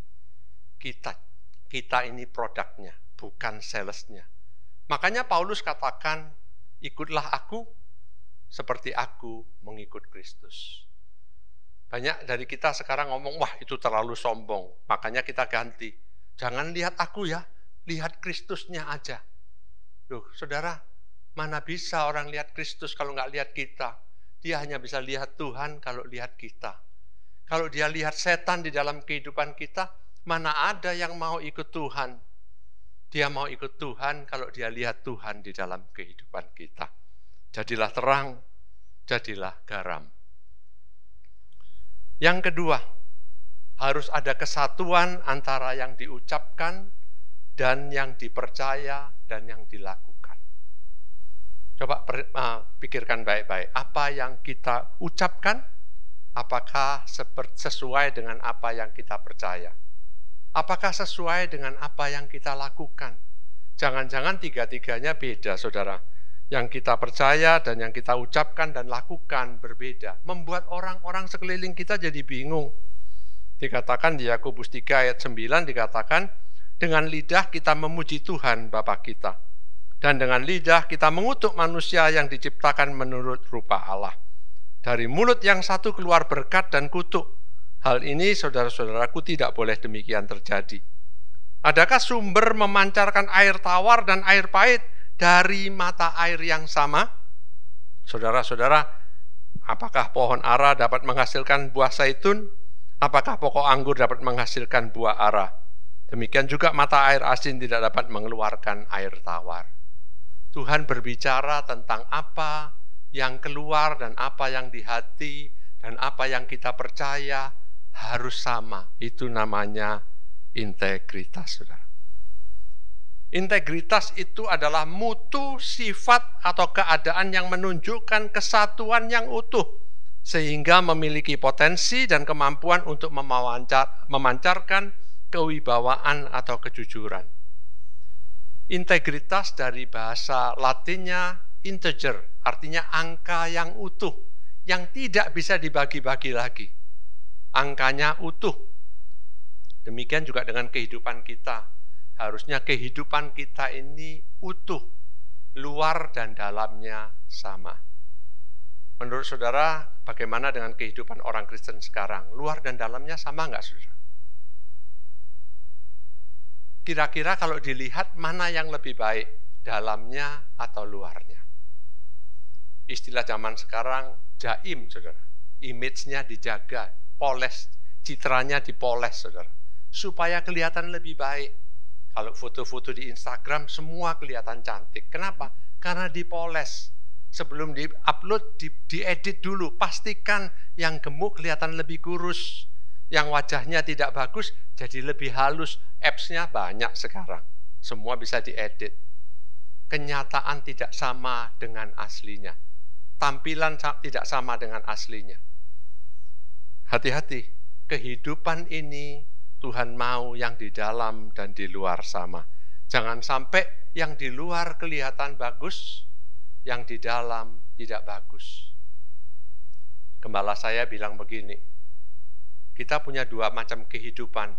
Kita ini produknya, bukan salesnya. Makanya Paulus katakan, ikutlah aku seperti aku mengikut Kristus. Banyak dari kita sekarang ngomong, wah itu terlalu sombong. Makanya kita ganti. Jangan lihat aku ya, lihat Kristusnya aja. Loh, saudara, mana bisa orang lihat Kristus kalau nggak lihat kita? Dia hanya bisa lihat Tuhan kalau lihat kita. Kalau dia lihat setan di dalam kehidupan kita, mana ada yang mau ikut Tuhan? Dia mau ikut Tuhan kalau dia lihat Tuhan di dalam kehidupan kita. Jadilah terang, jadilah garam. Yang kedua, harus ada kesatuan antara yang diucapkan dan yang dipercaya dan yang dilakukan. Coba pikirkan baik-baik, apa yang kita ucapkan, apakah sesuai dengan apa yang kita percaya? Apakah sesuai dengan apa yang kita lakukan? Jangan-jangan tiga-tiganya beda, saudara. Yang kita percaya dan yang kita ucapkan dan lakukan berbeda. Membuat orang-orang sekeliling kita jadi bingung. Dikatakan di Yakobus 3 ayat 9, dikatakan, dengan lidah kita memuji Tuhan Bapa kita. Dan dengan lidah kita mengutuk manusia yang diciptakan menurut rupa Allah. Dari mulut yang satu keluar berkat dan kutuk. Hal ini, saudara-saudaraku, tidak boleh demikian terjadi. Adakah sumber memancarkan air tawar dan air pahit dari mata air yang sama? Saudara-saudara, apakah pohon ara dapat menghasilkan buah zaitun? Apakah pokok anggur dapat menghasilkan buah ara? Demikian juga mata air asin tidak dapat mengeluarkan air tawar. Tuhan berbicara tentang apa yang keluar dan apa yang di hati dan apa yang kita percaya harus sama. Itu namanya integritas, saudara. Integritas itu adalah mutu, sifat, atau keadaan yang menunjukkan kesatuan yang utuh, sehingga memiliki potensi dan kemampuan untuk memancarkan kewibawaan atau kejujuran. Integritas dari bahasa Latinnya integer, artinya angka yang utuh, yang tidak bisa dibagi-bagi lagi. Angkanya utuh. Demikian juga dengan kehidupan kita. Harusnya kehidupan kita ini utuh, luar dan dalamnya sama. Menurut saudara, bagaimana dengan kehidupan orang Kristen sekarang? Luar dan dalamnya sama nggak, saudara? Kira-kira kalau dilihat mana yang lebih baik, dalamnya atau luarnya? Istilah zaman sekarang, jaim, saudara. Image-nya dijaga, poles, citranya dipoles, saudara. Supaya kelihatan lebih baik. Kalau foto-foto di Instagram, semua kelihatan cantik. Kenapa? Karena dipoles. Sebelum di-upload, diedit dulu. Pastikan yang gemuk kelihatan lebih kurus. Yang wajahnya tidak bagus, jadi lebih halus. Apps-nya banyak sekarang. Semua bisa diedit. Kenyataan tidak sama dengan aslinya. Tampilan tidak sama dengan aslinya. Hati-hati, kehidupan ini Tuhan mau yang di dalam dan di luar sama. Jangan sampai yang di luar kelihatan bagus, yang di dalam tidak bagus. Gembala saya bilang begini, kita punya dua macam kehidupan,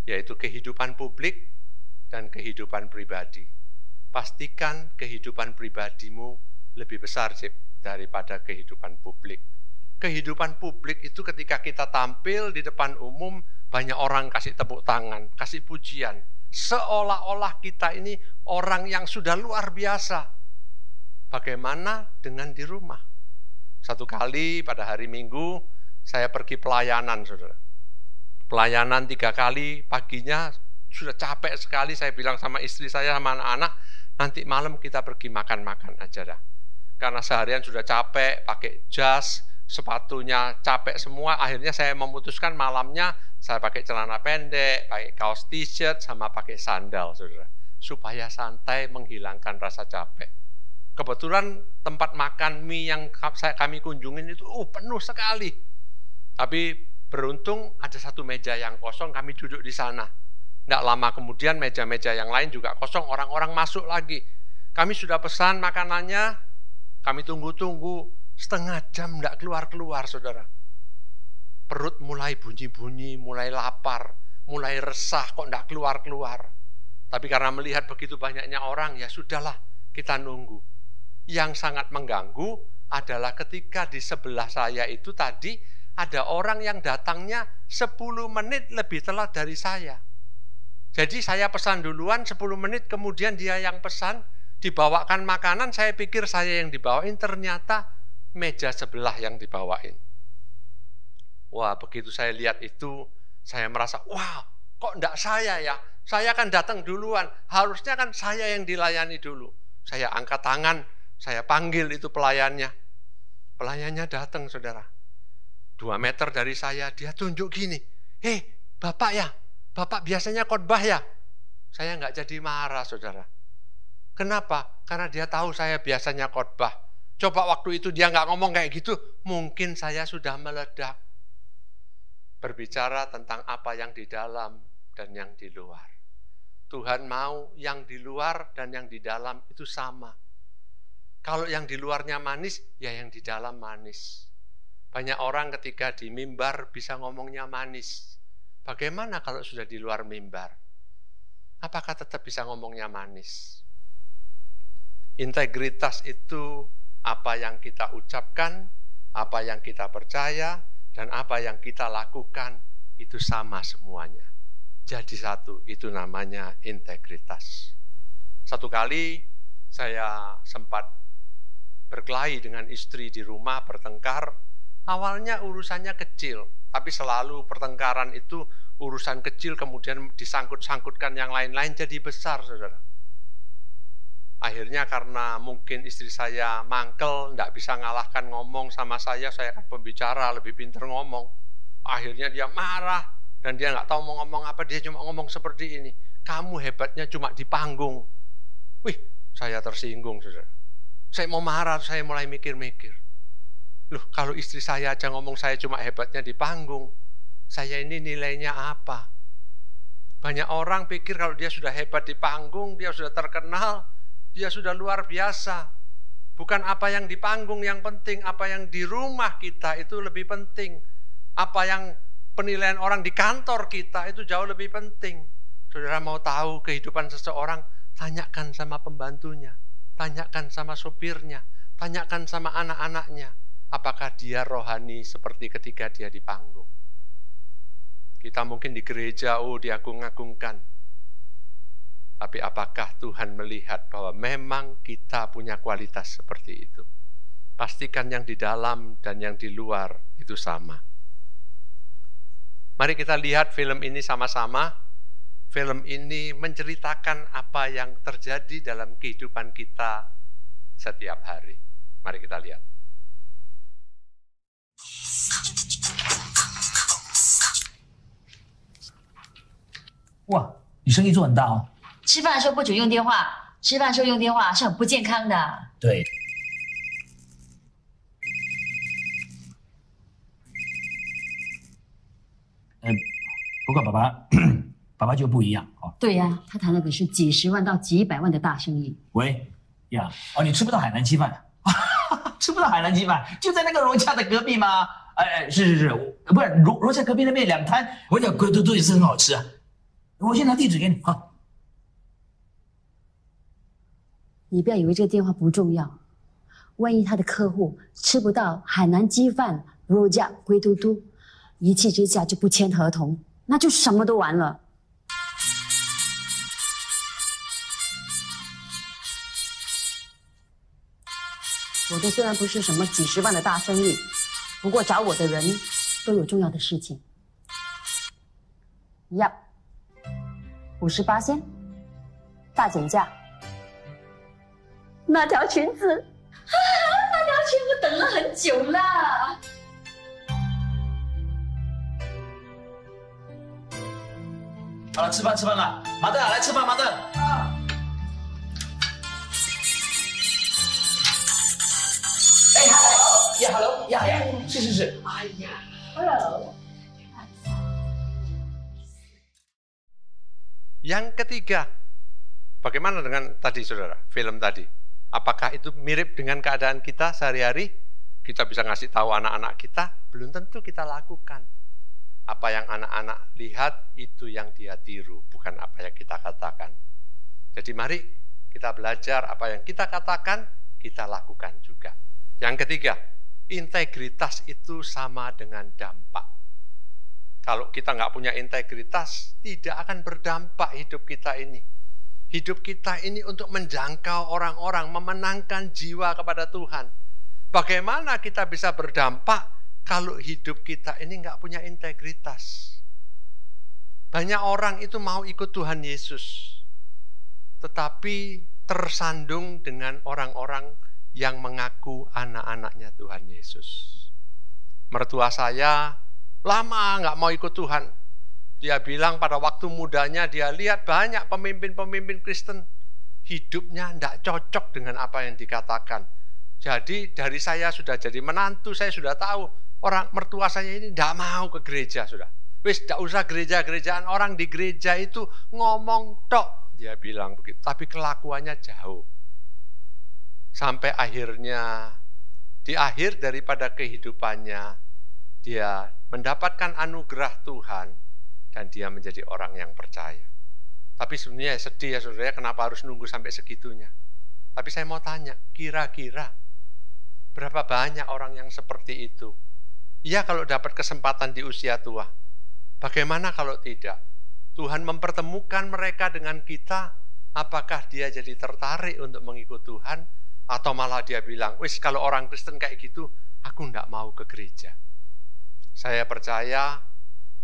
yaitu kehidupan publik dan kehidupan pribadi. Pastikan kehidupan pribadimu lebih besar daripada kehidupan publik. Kehidupan publik itu ketika kita tampil di depan umum, banyak orang kasih tepuk tangan, kasih pujian. Seolah-olah kita ini orang yang sudah luar biasa. Bagaimana dengan di rumah? Satu kali pada hari Minggu, saya pergi pelayanan, saudara. Pelayanan 3 kali, paginya sudah capek sekali. Saya bilang sama istri saya, sama anak-anak, nanti malam kita pergi makan-makan aja dah. Karena seharian sudah capek, pakai jas, sepatunya capek semua. Akhirnya saya memutuskan malamnya saya pakai celana pendek, pakai kaos t-shirt, sama pakai sandal, saudara. Supaya santai, menghilangkan rasa capek. Kebetulan tempat makan mie yang kami kunjungin itu penuh sekali. Tapi beruntung ada satu meja yang kosong, kami duduk di sana. Tidak lama kemudian meja-meja yang lain juga kosong, orang-orang masuk lagi. Kami sudah pesan makanannya, Kami tunggu-tunggu setengah jam enggak keluar-keluar, saudara. Perut mulai bunyi-bunyi, mulai lapar, mulai resah, kok enggak keluar-keluar. Tapi karena melihat begitu banyaknya orang, ya sudahlah, kita nunggu. Yang sangat mengganggu adalah ketika di sebelah saya itu tadi ada orang yang datangnya 10 menit lebih telat dari saya. Jadi saya pesan duluan 10 menit, kemudian dia yang pesan, dibawakan makanan, saya pikir saya yang dibawain, ternyata meja sebelah yang dibawain. Wah, begitu saya lihat itu, saya merasa, wah, kok enggak saya ya? Saya kan datang duluan, harusnya kan saya yang dilayani dulu. Saya angkat tangan, saya panggil itu pelayannya. Pelayannya datang, saudara. 2 meter dari saya, dia tunjuk gini, hei, Bapak ya? Bapak biasanya khotbah ya? Saya enggak jadi marah, saudara. Kenapa? Karena dia tahu saya biasanya khotbah. Coba waktu itu dia nggak ngomong kayak gitu, mungkin saya sudah meledak. Berbicara tentang apa yang di dalam dan yang di luar. Tuhan mau yang di luar dan yang di dalam itu sama. Kalau yang di luarnya manis, ya yang di dalam manis. Banyak orang ketika di mimbar bisa ngomongnya manis. Bagaimana kalau sudah di luar mimbar? Apakah tetap bisa ngomongnya manis? Integritas itu apa yang kita ucapkan, apa yang kita percaya, dan apa yang kita lakukan itu sama semuanya. Jadi satu, itu namanya integritas. Satu kali saya sempat berkelahi dengan istri di rumah, bertengkar. Awalnya urusannya kecil, tapi selalu pertengkaran itu urusan kecil kemudian disangkut-sangkutkan yang lain-lain jadi besar, saudara. Akhirnya karena mungkin istri saya mangkel, enggak bisa ngalahkan ngomong sama saya kan pembicara, lebih pintar ngomong. Akhirnya dia marah, dan dia nggak tahu mau ngomong apa, dia cuma ngomong seperti ini, kamu hebatnya cuma di panggung. Wih, saya tersinggung, saudara. Saya mau marah, saya mulai mikir-mikir. Loh, kalau istri saya aja ngomong saya cuma hebatnya di panggung, saya ini nilainya apa? Banyak orang pikir kalau dia sudah hebat di panggung, dia sudah terkenal, dia sudah luar biasa. Bukan apa yang di panggung yang penting, apa yang di rumah kita itu lebih penting. Apa yang penilaian orang di kantor kita itu jauh lebih penting. Saudara mau tahu kehidupan seseorang, tanyakan sama pembantunya, tanyakan sama sopirnya, tanyakan sama anak-anaknya. Apakah dia rohani seperti ketika dia di panggung? Kita mungkin di gereja, diagung-agungkan. Tapi apakah Tuhan melihat bahwa memang kita punya kualitas seperti itu? Pastikan yang di dalam dan yang di luar itu sama. Mari kita lihat film ini sama-sama. Film ini menceritakan apa yang terjadi dalam kehidupan kita setiap hari. Mari kita lihat. 哇，你生意做很大哦。吃饭的时候不准用电话，吃饭的时候用电话是很不健康的。对。不过爸爸，爸爸就不一样哦。对呀，他谈的可是几十万到几百万的大生意。喂，呀，哦，你吃不到海南鸡饭，吃不到海南鸡饭，就在那个荣家的隔壁吗？是，不是荣家隔壁那边2摊，我讲龟嘟也是很好吃啊。我先拿地址给你啊。你不要以为这个电话不重要，万一他的客户吃不到海南鸡饭、荣家龟嘟嘟，一气之下就不签合同，那就什么都完了。我的虽然不是什么几十万的大生意，不过找我的人都有重要的事情。要58%大减价。那条裙子，那条裙我等了很久了。好了，吃饭了，马登来吃饭，马登啊。hello， 呀，是，哎呀 ，hello。Yang ketiga, bagaimana dengan tadi saudara, film tadi? Apakah itu mirip dengan keadaan kita sehari-hari? Kita bisa ngasih tahu anak-anak kita? Belum tentu kita lakukan. Apa yang anak-anak lihat, itu yang dia tiru, bukan apa yang kita katakan. Jadi mari kita belajar apa yang kita katakan, kita lakukan juga. Yang ketiga, integritas itu sama dengan dampak. Kalau kita nggak punya integritas, tidak akan berdampak hidup kita ini. Hidup kita ini untuk menjangkau orang-orang, memenangkan jiwa kepada Tuhan. Bagaimana kita bisa berdampak kalau hidup kita ini nggak punya integritas? Banyak orang itu mau ikut Tuhan Yesus, tetapi tersandung dengan orang-orang yang mengaku anak-anaknya Tuhan Yesus. Mertua saya lama nggak mau ikut Tuhan. Dia bilang pada waktu mudanya dia lihat banyak pemimpin-pemimpin Kristen, hidupnya tidak cocok dengan apa yang dikatakan. Jadi dari saya sudah jadi menantu, saya sudah tahu orang mertua saya ini tidak mau ke gereja sudah. Wis tidak usah gereja-gerejaan, orang di gereja itu ngomong tok, dia bilang begitu. Tapi kelakuannya jauh. Sampai akhirnya di akhir daripada kehidupannya dia mendapatkan anugerah Tuhan dan dia menjadi orang yang percaya. Tapi sebenarnya sedih ya saudara, kenapa harus nunggu sampai segitunya? Tapi saya mau tanya, kira-kira berapa banyak orang yang seperti itu? Iya kalau dapat kesempatan di usia tua. Bagaimana kalau tidak? Tuhan mempertemukan mereka dengan kita, apakah dia jadi tertarik untuk mengikut Tuhan? Atau malah dia bilang, wis kalau orang Kristen kayak gitu, aku enggak mau ke gereja. Saya percaya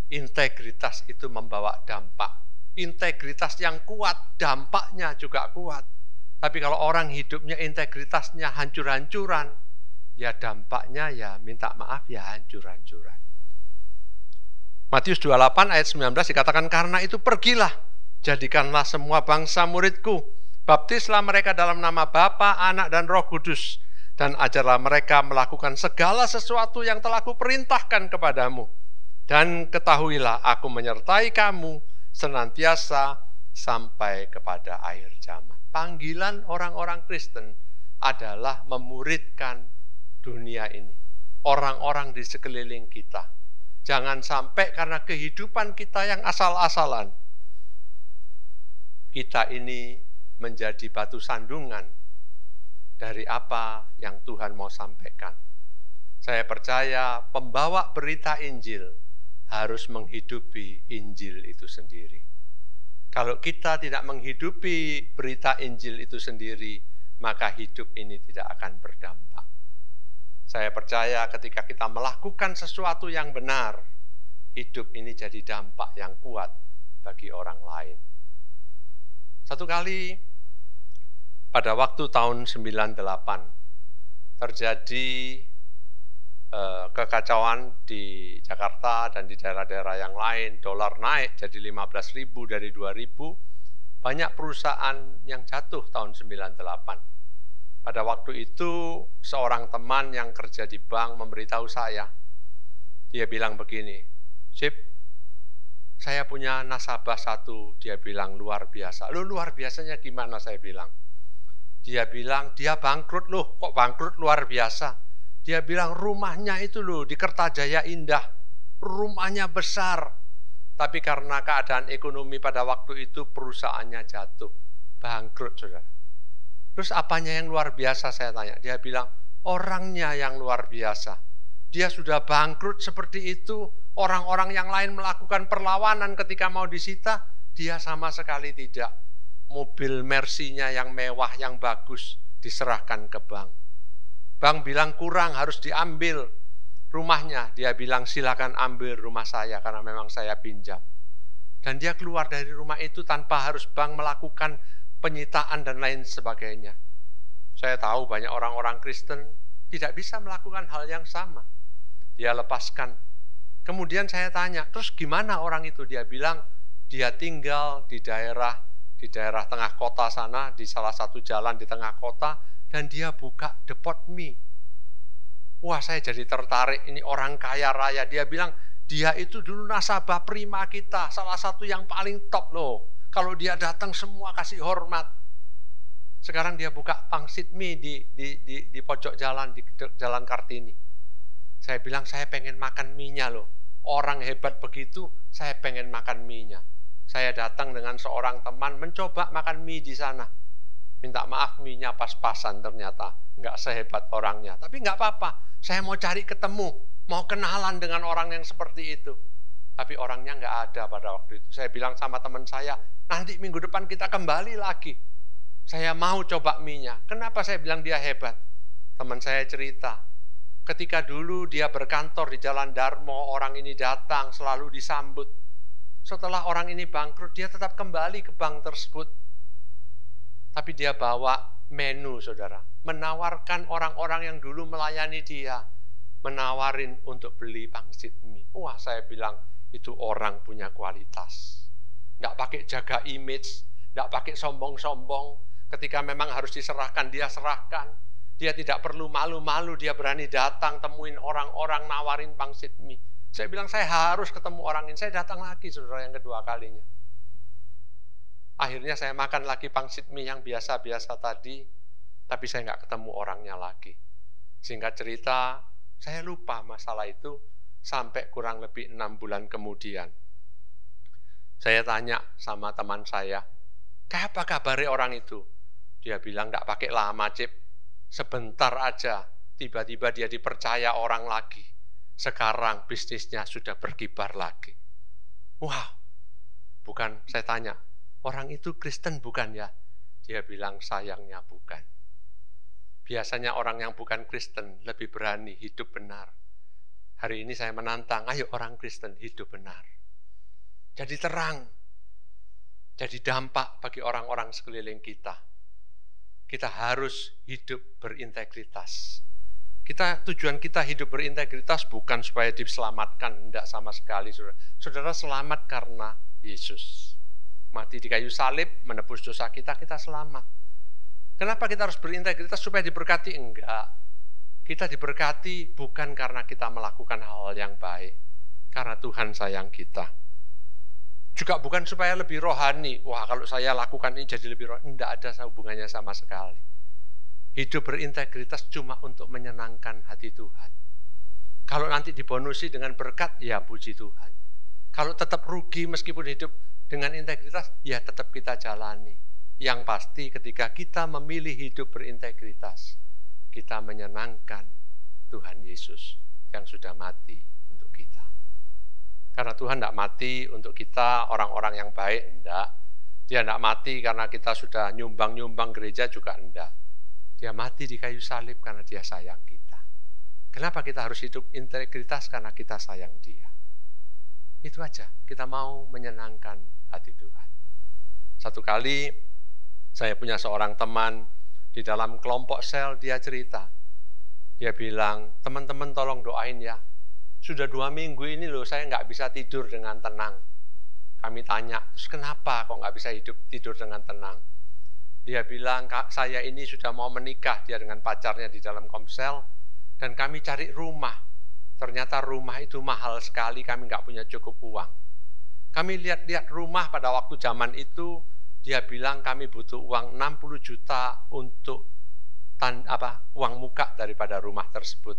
integritas itu membawa dampak. Integritas yang kuat, dampaknya juga kuat. Tapi kalau orang hidupnya integritasnya hancur-hancuran, ya dampaknya ya minta maaf ya hancur-hancuran. Matius 28 ayat 19 dikatakan, karena itu pergilah, jadikanlah semua bangsa muridku, baptislah mereka dalam nama Bapa, Anak, dan Roh Kudus, dan ajarlah mereka melakukan segala sesuatu yang telah kuperintahkan kepadamu. Dan ketahuilah aku menyertai kamu senantiasa sampai kepada akhir zaman. Panggilan orang-orang Kristen adalah memuridkan dunia ini. Orang-orang di sekeliling kita. Jangan sampai karena kehidupan kita yang asal-asalan, kita ini menjadi batu sandungan dari apa yang Tuhan mau sampaikan. Saya percaya pembawa berita Injil harus menghidupi Injil itu sendiri. Kalau kita tidak menghidupi berita Injil itu sendiri, maka hidup ini tidak akan berdampak. Saya percaya ketika kita melakukan sesuatu yang benar, hidup ini jadi dampak yang kuat bagi orang lain. Satu kali pada waktu tahun 98 terjadi kekacauan di Jakarta dan di daerah-daerah yang lain. Dolar naik jadi 15.000 dari 2.000. Banyak perusahaan yang jatuh tahun 98. Pada waktu itu seorang teman yang kerja di bank memberitahu saya. Dia bilang begini, Sip, saya punya nasabah satu. Dia bilang luar biasa. Lu luar biasanya gimana? Saya bilang. Dia bilang dia bangkrut loh. Kok bangkrut luar biasa? Dia bilang rumahnya itu loh di Kertajaya indah, rumahnya besar. Tapi karena keadaan ekonomi pada waktu itu perusahaannya jatuh, bangkrut saudara. Terus apanya yang luar biasa saya tanya? Dia bilang orangnya yang luar biasa. Dia sudah bangkrut seperti itu, orang-orang yang lain melakukan perlawanan ketika mau disita, dia sama sekali tidak. Mobil Mercy-nya yang mewah, yang bagus diserahkan ke bank. Bank bilang kurang, harus diambil rumahnya. Dia bilang silakan ambil rumah saya karena memang saya pinjam. Dan dia keluar dari rumah itu tanpa harus bank melakukan penyitaan dan lain sebagainya. Saya tahu banyak orang-orang Kristen tidak bisa melakukan hal yang sama. Dia lepaskan. Kemudian saya tanya, terus gimana orang itu? Dia bilang dia tinggal di daerah tengah kota sana, di salah satu jalan di tengah kota, dan dia buka depot mie. Wah, saya jadi tertarik, ini orang kaya raya. Dia bilang, dia itu dulu nasabah prima kita, salah satu yang paling top loh. Kalau dia datang semua kasih hormat. Sekarang dia buka pangsit mie di pojok jalan, di Jalan Kartini. Saya bilang, saya pengen makan mie-nya loh. Orang hebat begitu, saya pengen makan mie-nya. Saya datang dengan seorang teman mencoba makan mie di sana. Minta maaf, mie-nya pas-pasan ternyata. Nggak sehebat orangnya. Tapi nggak apa-apa. Saya mau cari ketemu. Mau kenalan dengan orang yang seperti itu. Tapi orangnya nggak ada pada waktu itu. Saya bilang sama teman saya, nanti minggu depan kita kembali lagi. Saya mau coba mie-nya. Kenapa saya bilang dia hebat? Teman saya cerita. Ketika dulu dia berkantor di Jalan Darmo, orang ini datang, selalu disambut. Setelah orang ini bangkrut, dia tetap kembali ke bank tersebut. Tapi dia bawa menu, saudara. Menawarkan orang-orang yang dulu melayani dia. Menawarin untuk beli pangsit mie. Wah, saya bilang, itu orang punya kualitas. Nggak pakai jaga image, nggak pakai sombong-sombong. Ketika memang harus diserahkan, dia serahkan. Dia tidak perlu malu-malu, dia berani datang, temuin orang-orang, nawarin pangsit mie. Saya bilang, saya harus ketemu orang ini. Saya datang lagi, saudara, yang kedua kalinya. Akhirnya saya makan lagi pangsit mie yang biasa-biasa tadi, tapi saya nggak ketemu orangnya lagi. Singkat cerita, saya lupa masalah itu sampai kurang lebih 6 bulan kemudian. Saya tanya sama teman saya, apa kabarnya orang itu? Dia bilang, nggak pakai lama, Cip. Sebentar aja, tiba-tiba dia dipercaya orang lagi. Sekarang bisnisnya sudah berkibar lagi. Wah, bukan, saya tanya, orang itu Kristen bukan ya? Dia bilang, sayangnya bukan. Biasanya orang yang bukan Kristen lebih berani hidup benar. Hari ini saya menantang, ayo orang Kristen hidup benar. Jadi terang, jadi dampak bagi orang-orang sekeliling kita. Kita harus hidup berintegritas. Tujuan kita hidup berintegritas bukan supaya diselamatkan, tidak sama sekali, saudara. Saudara selamat karena Yesus. Mati di kayu salib, menebus dosa kita, kita selamat. Kenapa kita harus berintegritas? Supaya diberkati? Enggak. Kita diberkati bukan karena kita melakukan hal yang baik. Karena Tuhan sayang kita. Juga bukan supaya lebih rohani. Wah, kalau saya lakukan ini jadi lebih rohani. Tidak ada hubungannya sama sekali. Hidup berintegritas cuma untuk menyenangkan hati Tuhan. Kalau nanti dibonusi dengan berkat, ya puji Tuhan. Kalau tetap rugi meskipun hidup dengan integritas, ya tetap kita jalani. Yang pasti ketika kita memilih hidup berintegritas, kita menyenangkan Tuhan Yesus yang sudah mati untuk kita. Karena Tuhan tidak mati untuk kita, orang-orang yang baik, enggak. Dia tidak mati karena kita sudah nyumbang-nyumbang gereja juga enggak. Dia mati di kayu salib karena dia sayang kita. Kenapa kita harus hidup integritas? Karena kita sayang dia. Itu aja, kita mau menyenangkan hati Tuhan. Satu kali, saya punya seorang teman, di dalam kelompok sel dia cerita. Dia bilang, teman-teman tolong doain ya. Sudah 2 minggu ini loh saya nggak bisa tidur dengan tenang. Kami tanya, terus kenapa kok nggak bisa tidur dengan tenang? Dia bilang, saya ini sudah mau menikah, dia dengan pacarnya di dalam komsel, dan kami cari rumah. Ternyata rumah itu mahal sekali, kami nggak punya cukup uang. Kami lihat-lihat rumah pada waktu zaman itu, dia bilang kami butuh uang 60 juta untuk uang muka daripada rumah tersebut.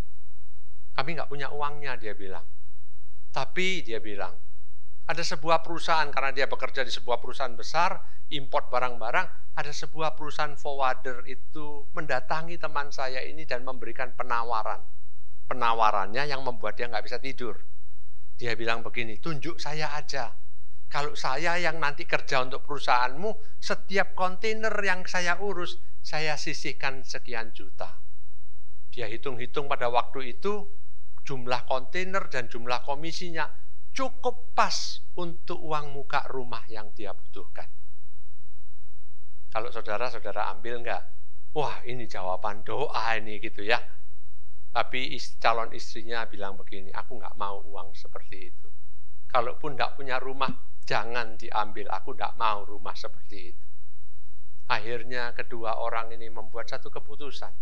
Kami nggak punya uangnya, dia bilang. Tapi dia bilang, ada sebuah perusahaan, karena dia bekerja di sebuah perusahaan besar, import barang-barang, ada sebuah perusahaan forwarder itu mendatangi teman saya ini dan memberikan penawaran. Penawarannya yang membuat dia nggak bisa tidur. Dia bilang begini, tunjuk saya aja. Kalau saya yang nanti kerja untuk perusahaanmu, setiap kontainer yang saya urus, saya sisihkan sekian juta. Dia hitung-hitung pada waktu itu, jumlah kontainer dan jumlah komisinya cukup pas untuk uang muka rumah yang dia butuhkan. Kalau saudara-saudara ambil enggak? Wah, ini jawaban doa ini gitu ya. Tapi calon istrinya bilang begini, aku enggak mau uang seperti itu. Kalaupun enggak punya rumah, jangan diambil, aku enggak mau rumah seperti itu. Akhirnya kedua orang ini membuat satu keputusan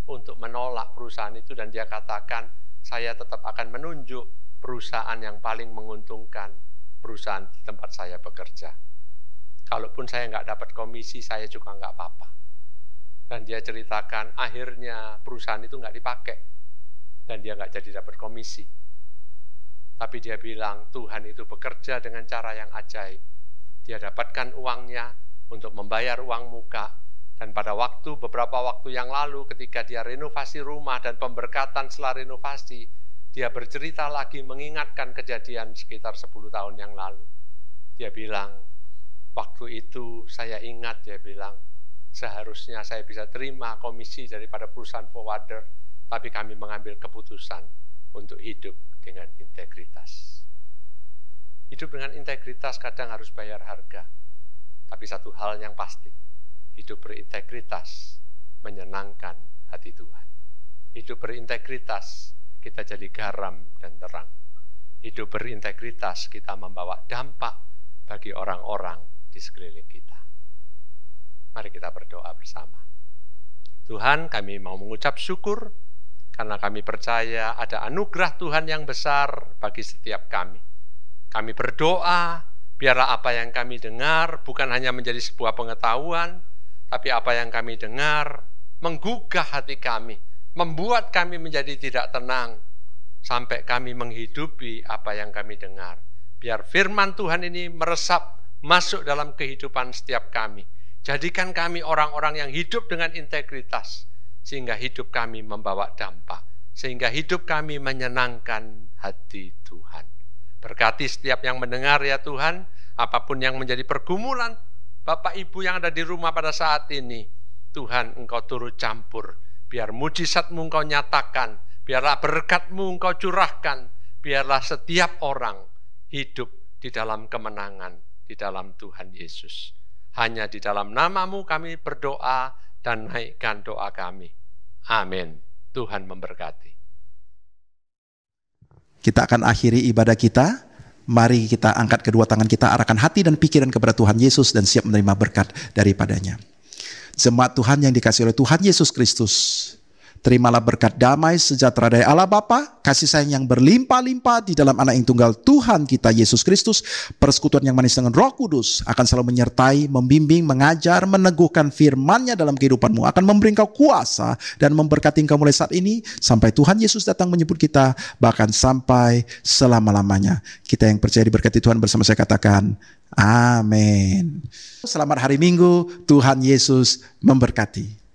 untuk menolak perusahaan itu, dan dia katakan, saya tetap akan menunjuk perusahaan yang paling menguntungkan, perusahaan di tempat saya bekerja. Kalaupun saya nggak dapat komisi, saya juga nggak apa-apa. Dan dia ceritakan akhirnya perusahaan itu nggak dipakai. Dan dia nggak jadi dapat komisi. Tapi dia bilang Tuhan itu bekerja dengan cara yang ajaib. Dia dapatkan uangnya untuk membayar uang muka. Dan pada beberapa waktu yang lalu ketika dia renovasi rumah dan pemberkatan setelah renovasi, dia bercerita lagi mengingatkan kejadian sekitar 10 tahun yang lalu. Dia bilang, waktu itu saya ingat, dia bilang, seharusnya saya bisa terima komisi daripada perusahaan forwarder, tapi kami mengambil keputusan untuk hidup dengan integritas. Hidup dengan integritas kadang harus bayar harga. Tapi satu hal yang pasti, hidup berintegritas menyenangkan hati Tuhan. Hidup berintegritas, kita jadi garam dan terang. Hidup berintegritas, kita membawa dampak bagi orang-orang di sekeliling kita. Mari kita berdoa bersama. Tuhan, kami mau mengucap syukur karena kami percaya ada anugerah Tuhan yang besar bagi setiap kami. Kami berdoa, biarlah apa yang kami dengar bukan hanya menjadi sebuah pengetahuan, tapi apa yang kami dengar menggugah hati kami, membuat kami menjadi tidak tenang, sampai kami menghidupi apa yang kami dengar. Biar firman Tuhan ini meresap masuk dalam kehidupan setiap kami. Jadikan kami orang-orang yang hidup dengan integritas, sehingga hidup kami membawa dampak, sehingga hidup kami menyenangkan hati Tuhan. Berkati setiap yang mendengar ya Tuhan, apapun yang menjadi pergumulan Bapak Ibu yang ada di rumah pada saat ini, Tuhan Engkau turut campur, biar mujizat-Mu Engkau nyatakan, biarlah berkat-Mu Engkau curahkan, biarlah setiap orang hidup di dalam kemenangan, di dalam Tuhan Yesus. Hanya di dalam nama-Mu kami berdoa dan naikkan doa kami. Amin. Tuhan memberkati. Kita akan akhiri ibadah kita. Mari kita angkat kedua tangan kita, arahkan hati dan pikiran kepada Tuhan Yesus dan siap menerima berkat daripadanya. Jemaat Tuhan yang dikasihi oleh Tuhan Yesus Kristus, terimalah berkat damai sejahtera dari Allah Bapa, kasih sayang yang berlimpah-limpah di dalam Anak yang tunggal Tuhan kita Yesus Kristus, persekutuan yang manis dengan Roh Kudus akan selalu menyertai, membimbing, mengajar, meneguhkan firman-Nya dalam kehidupanmu, akan memberi engkau kuasa dan memberkati engkau mulai saat ini sampai Tuhan Yesus datang menyebut kita, bahkan sampai selama-lamanya. Kita yang percaya diberkati Tuhan bersama saya katakan amin. Selamat hari Minggu, Tuhan Yesus memberkati.